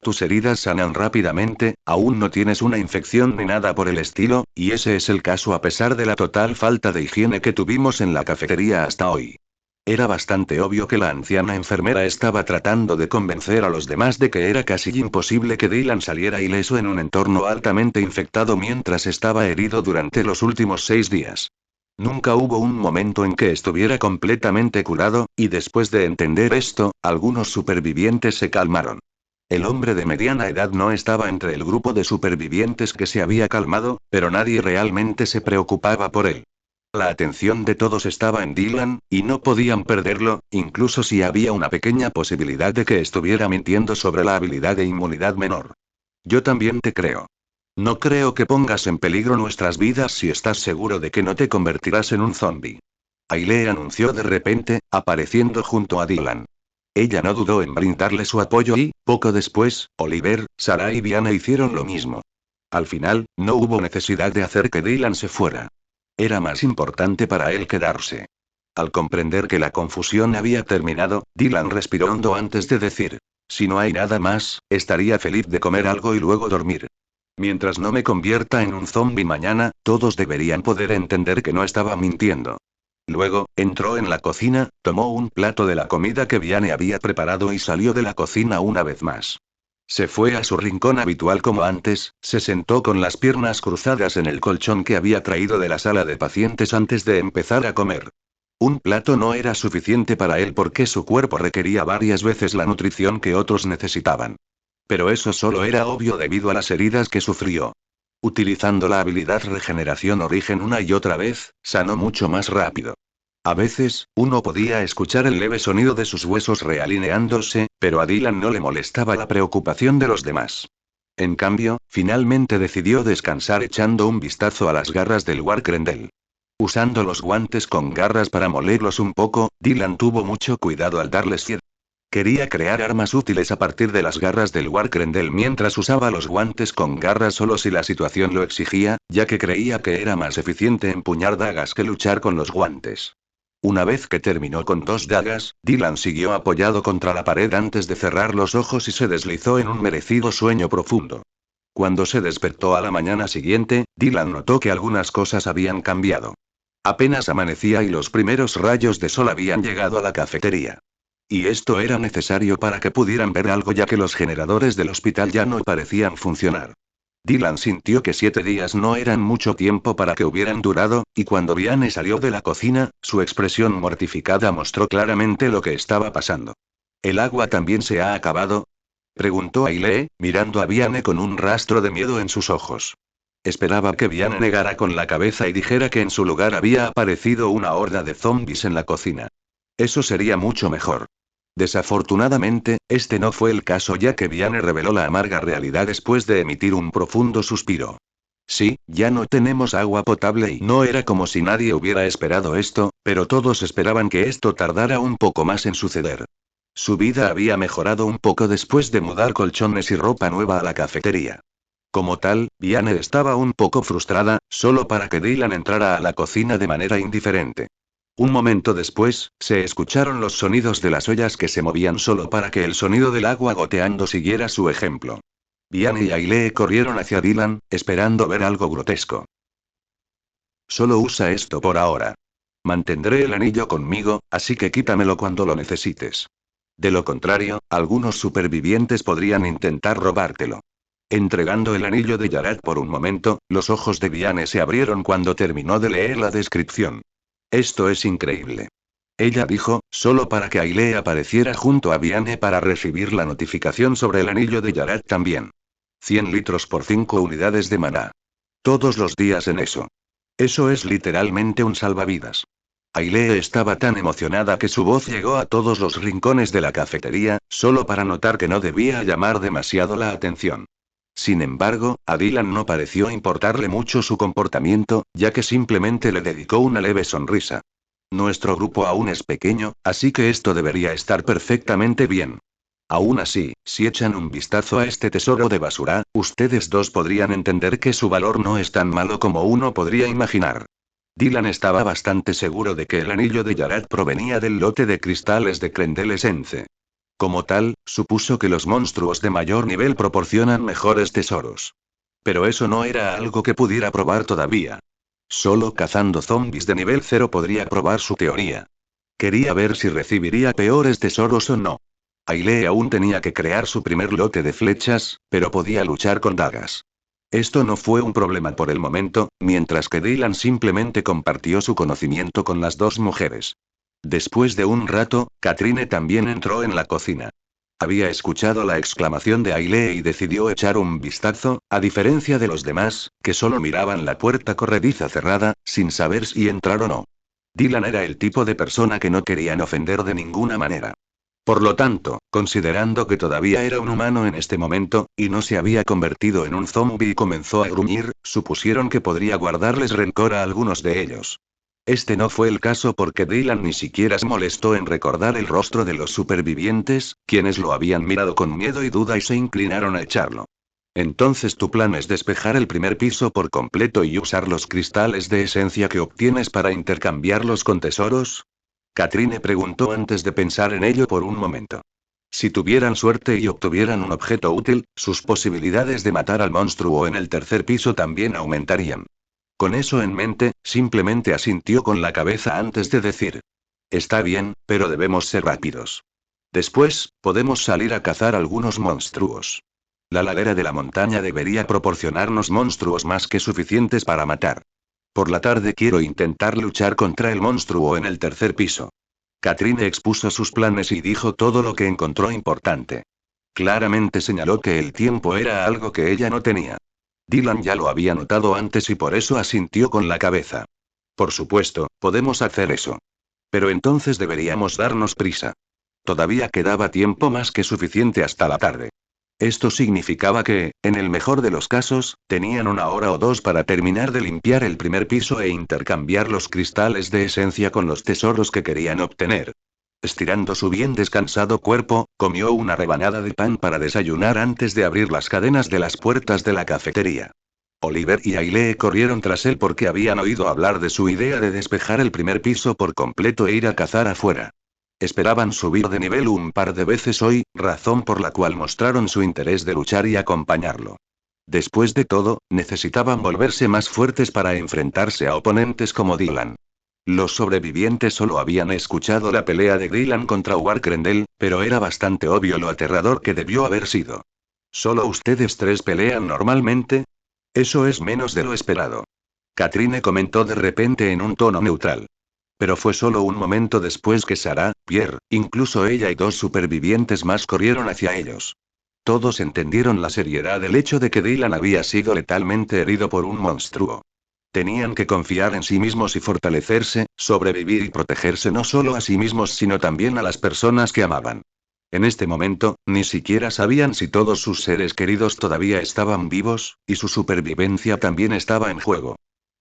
Tus heridas sanan rápidamente, aún no tienes una infección ni nada por el estilo, y ese es el caso a pesar de la total falta de higiene que tuvimos en la cafetería hasta hoy. Era bastante obvio que la anciana enfermera estaba tratando de convencer a los demás de que era casi imposible que Dylan saliera ileso en un entorno altamente infectado mientras estaba herido durante los últimos 6 días. Nunca hubo un momento en que estuviera completamente curado, y después de entender esto, algunos supervivientes se calmaron. El hombre de mediana edad no estaba entre el grupo de supervivientes que se había calmado, pero nadie realmente se preocupaba por él. La atención de todos estaba en Dylan, y no podían perderlo, incluso si había una pequeña posibilidad de que estuviera mintiendo sobre la habilidad de inmunidad menor. Yo también te creo. No creo que pongas en peligro nuestras vidas si estás seguro de que no te convertirás en un zombi. Ailey anunció de repente, apareciendo junto a Dylan. Ella no dudó en brindarle su apoyo y, poco después, Oliver, Sarah y Diana hicieron lo mismo. Al final, no hubo necesidad de hacer que Dylan se fuera. Era más importante para él quedarse. Al comprender que la confusión había terminado, Dylan respiró hondo antes de decir, si no hay nada más, estaría feliz de comer algo y luego dormir. Mientras no me convierta en un zombi mañana, todos deberían poder entender que no estaba mintiendo. Luego, entró en la cocina, tomó un plato de la comida que Viane había preparado y salió de la cocina una vez más. Se fue a su rincón habitual como antes, se sentó con las piernas cruzadas en el colchón que había traído de la sala de pacientes antes de empezar a comer. Un plato no era suficiente para él porque su cuerpo requería varias veces la nutrición que otros necesitaban. Pero eso solo era obvio debido a las heridas que sufrió. Utilizando la habilidad Regeneración Origen una y otra vez, sanó mucho más rápido. A veces, uno podía escuchar el leve sonido de sus huesos realineándose, pero a Dylan no le molestaba la preocupación de los demás. En cambio, finalmente decidió descansar echando un vistazo a las garras del Warkrendel. Usando los guantes con garras para molerlos un poco, Dylan tuvo mucho cuidado al darles fiel. Quería crear armas útiles a partir de las garras del Warkrendel mientras usaba los guantes con garras solo si la situación lo exigía, ya que creía que era más eficiente empuñar dagas que luchar con los guantes. Una vez que terminó con 2 dagas, Dylan siguió apoyado contra la pared antes de cerrar los ojos y se deslizó en un merecido sueño profundo. Cuando se despertó a la mañana siguiente, Dylan notó que algunas cosas habían cambiado. Apenas amanecía y los primeros rayos de sol habían llegado a la cafetería. Y esto era necesario para que pudieran ver algo ya que los generadores del hospital ya no parecían funcionar. Dylan sintió que 7 días no eran mucho tiempo para que hubieran durado, y cuando Viane salió de la cocina, su expresión mortificada mostró claramente lo que estaba pasando. ¿El agua también se ha acabado? Preguntó Ailee, mirando a Viane con un rastro de miedo en sus ojos. Esperaba que Viane negara con la cabeza y dijera que en su lugar había aparecido una horda de zombies en la cocina. Eso sería mucho mejor. Desafortunadamente, este no fue el caso ya que Viane reveló la amarga realidad después de emitir un profundo suspiro. Sí, ya no tenemos agua potable y no era como si nadie hubiera esperado esto, pero todos esperaban que esto tardara un poco más en suceder. Su vida había mejorado un poco después de mudar colchones y ropa nueva a la cafetería. Como tal, Viane estaba un poco frustrada, solo para que Dylan entrara a la cocina de manera indiferente. Un momento después, se escucharon los sonidos de las ollas que se movían solo para que el sonido del agua goteando siguiera su ejemplo. Viane y Ailee corrieron hacia Dylan, esperando ver algo grotesco. Solo usa esto por ahora. Mantendré el anillo conmigo, así que quítamelo cuando lo necesites. De lo contrario, algunos supervivientes podrían intentar robártelo. Entregando el anillo de Yarat por un momento, los ojos de Viane se abrieron cuando terminó de leer la descripción. Esto es increíble. Ella dijo, solo para que Ailee apareciera junto a Viane para recibir la notificación sobre el anillo de Yarat también. 100 litros por 5 unidades de maná. Todos los días en eso. Eso es literalmente un salvavidas. Ailee estaba tan emocionada que su voz llegó a todos los rincones de la cafetería, solo para notar que no debía llamar demasiado la atención. Sin embargo, a Dylan no pareció importarle mucho su comportamiento, ya que simplemente le dedicó una leve sonrisa. Nuestro grupo aún es pequeño, así que esto debería estar perfectamente bien. Aún así, si echan un vistazo a este tesoro de basura, ustedes dos podrían entender que su valor no es tan malo como uno podría imaginar. Dylan estaba bastante seguro de que el anillo de Yarat provenía del lote de cristales de Krendelesense. Como tal, supuso que los monstruos de mayor nivel proporcionan mejores tesoros. Pero eso no era algo que pudiera probar todavía. Solo cazando zombies de nivel 0 podría probar su teoría. Quería ver si recibiría peores tesoros o no. Ailee aún tenía que crear su primer lote de flechas, pero podía luchar con dagas. Esto no fue un problema por el momento, mientras que Dylan simplemente compartió su conocimiento con las dos mujeres. Después de un rato, Katrine también entró en la cocina. Había escuchado la exclamación de Ailee y decidió echar un vistazo, a diferencia de los demás, que solo miraban la puerta corrediza cerrada, sin saber si entrar o no. Dylan era el tipo de persona que no querían ofender de ninguna manera. Por lo tanto, considerando que todavía era un humano en este momento, y no se había convertido en un zombie y comenzó a gruñir, supusieron que podría guardarles rencor a algunos de ellos. Este no fue el caso porque Dylan ni siquiera se molestó en recordar el rostro de los supervivientes, quienes lo habían mirado con miedo y duda y se inclinaron a echarlo. Entonces tu plan es despejar el primer piso por completo y usar los cristales de esencia que obtienes para intercambiarlos con tesoros. Katrine preguntó antes de pensar en ello por un momento. Si tuvieran suerte y obtuvieran un objeto útil, sus posibilidades de matar al monstruo en el tercer piso también aumentarían. Con eso en mente, simplemente asintió con la cabeza antes de decir. Está bien, pero debemos ser rápidos. Después, podemos salir a cazar algunos monstruos. La ladera de la montaña debería proporcionarnos monstruos más que suficientes para matar. Por la tarde quiero intentar luchar contra el monstruo en el tercer piso. Katrine expuso sus planes y dijo todo lo que encontró importante. Claramente señaló que el tiempo era algo que ella no tenía. Dylan ya lo había notado antes y por eso asintió con la cabeza. Por supuesto, podemos hacer eso. Pero entonces deberíamos darnos prisa. Todavía quedaba tiempo más que suficiente hasta la tarde. Esto significaba que, en el mejor de los casos, tenían 1 hora o 2 para terminar de limpiar el primer piso e intercambiar los cristales de esencia con los tesoros que querían obtener. Estirando su bien descansado cuerpo, comió una rebanada de pan para desayunar antes de abrir las cadenas de las puertas de la cafetería. Oliver y Ailey corrieron tras él porque habían oído hablar de su idea de despejar el primer piso por completo e ir a cazar afuera. Esperaban subir de nivel un par de veces hoy, razón por la cual mostraron su interés de luchar y acompañarlo. Después de todo, necesitaban volverse más fuertes para enfrentarse a oponentes como Dylan. Los sobrevivientes solo habían escuchado la pelea de Dylan contra Warkrendel, pero era bastante obvio lo aterrador que debió haber sido. ¿Solo ustedes tres pelean normalmente? Eso es menos de lo esperado. Katrine comentó de repente en un tono neutral. Pero fue solo un momento después que Sarah, Pierre, incluso ella y 2 supervivientes más corrieron hacia ellos. Todos entendieron la seriedad del hecho de que Dylan había sido letalmente herido por un monstruo. Tenían que confiar en sí mismos y fortalecerse, sobrevivir y protegerse no solo a sí mismos sino también a las personas que amaban. En este momento, ni siquiera sabían si todos sus seres queridos todavía estaban vivos, y su supervivencia también estaba en juego.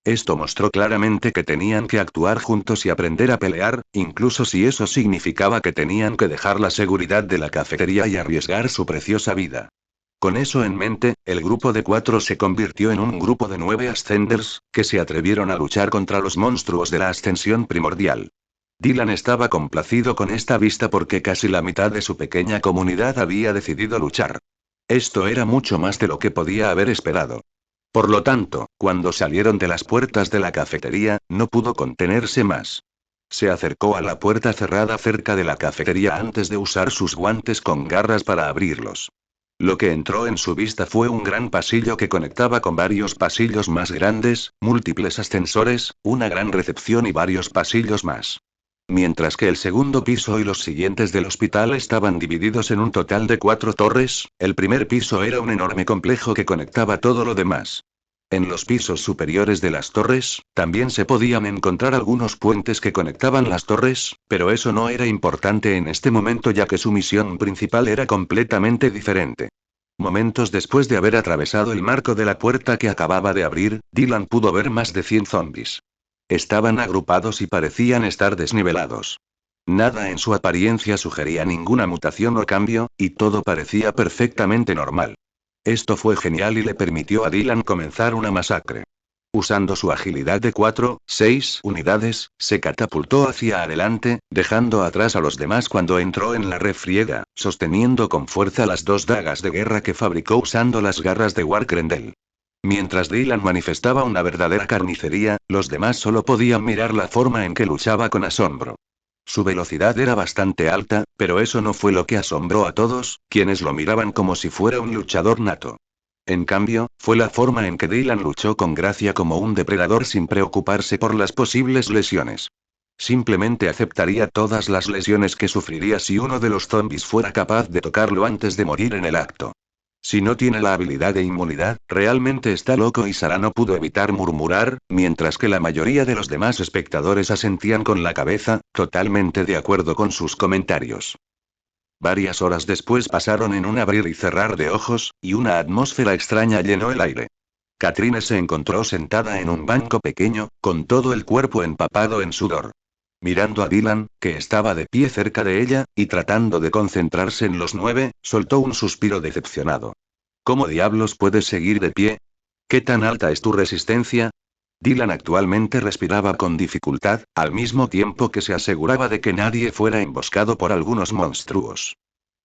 Esto mostró claramente que tenían que actuar juntos y aprender a pelear, incluso si eso significaba que tenían que dejar la seguridad de la cafetería y arriesgar su preciosa vida. Con eso en mente, el grupo de 4 se convirtió en un grupo de 9 Ascenders, que se atrevieron a luchar contra los monstruos de la ascensión primordial. Dylan estaba complacido con esta vista porque casi la mitad de su pequeña comunidad había decidido luchar. Esto era mucho más de lo que podía haber esperado. Por lo tanto, cuando salieron de las puertas de la cafetería, no pudo contenerse más. Se acercó a la puerta cerrada cerca de la cafetería antes de usar sus guantes con garras para abrirlos. Lo que entró en su vista fue un gran pasillo que conectaba con varios pasillos más grandes, múltiples ascensores, una gran recepción y varios pasillos más. Mientras que el segundo piso y los siguientes del hospital estaban divididos en un total de 4 torres, el primer piso era un enorme complejo que conectaba todo lo demás. En los pisos superiores de las torres, también se podían encontrar algunos puentes que conectaban las torres, pero eso no era importante en este momento ya que su misión principal era completamente diferente. Momentos después de haber atravesado el marco de la puerta que acababa de abrir, Dylan pudo ver más de 100 zombies. Estaban agrupados y parecían estar desnivelados. Nada en su apariencia sugería ninguna mutación o cambio, y todo parecía perfectamente normal. Esto fue genial y le permitió a Dylan comenzar una masacre. Usando su agilidad de 6 unidades, se catapultó hacia adelante, dejando atrás a los demás cuando entró en la refriega, sosteniendo con fuerza las 2 dagas de guerra que fabricó usando las garras de Warkrendel. Mientras Dylan manifestaba una verdadera carnicería, los demás solo podían mirar la forma en que luchaba con asombro. Su velocidad era bastante alta, pero eso no fue lo que asombró a todos, quienes lo miraban como si fuera un luchador nato. En cambio, fue la forma en que Dylan luchó con gracia como un depredador sin preocuparse por las posibles lesiones. Simplemente aceptaría todas las lesiones que sufriría si uno de los zombies fuera capaz de tocarlo antes de morir en el acto. Si no tiene la habilidad de inmunidad, realmente está loco y Sarah no pudo evitar murmurar, mientras que la mayoría de los demás espectadores asentían con la cabeza, totalmente de acuerdo con sus comentarios. Varias horas después pasaron en un abrir y cerrar de ojos, y una atmósfera extraña llenó el aire. Katrine se encontró sentada en un banco pequeño, con todo el cuerpo empapado en sudor. Mirando a Dylan, que estaba de pie cerca de ella, y tratando de concentrarse en los 9, soltó un suspiro decepcionado. ¿Cómo diablos puedes seguir de pie? ¿Qué tan alta es tu resistencia? Dylan actualmente respiraba con dificultad, al mismo tiempo que se aseguraba de que nadie fuera emboscado por algunos monstruos.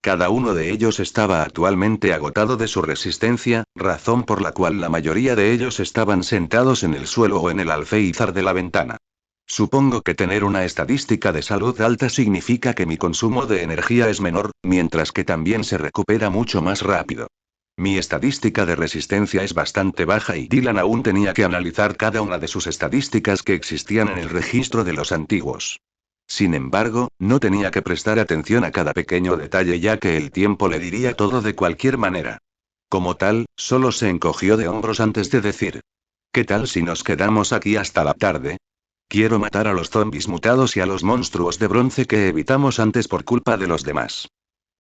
Cada uno de ellos estaba actualmente agotado de su resistencia, razón por la cual la mayoría de ellos estaban sentados en el suelo o en el alféizar de la ventana. Supongo que tener una estadística de salud alta significa que mi consumo de energía es menor, mientras que también se recupera mucho más rápido. Mi estadística de resistencia es bastante baja y Dylan aún tenía que analizar cada una de sus estadísticas que existían en el registro de los antiguos. Sin embargo, no tenía que prestar atención a cada pequeño detalle ya que el tiempo le diría todo de cualquier manera. Como tal, solo se encogió de hombros antes de decir: ¿qué tal si nos quedamos aquí hasta la tarde? Quiero matar a los zombis mutados y a los monstruos de bronce que evitamos antes por culpa de los demás.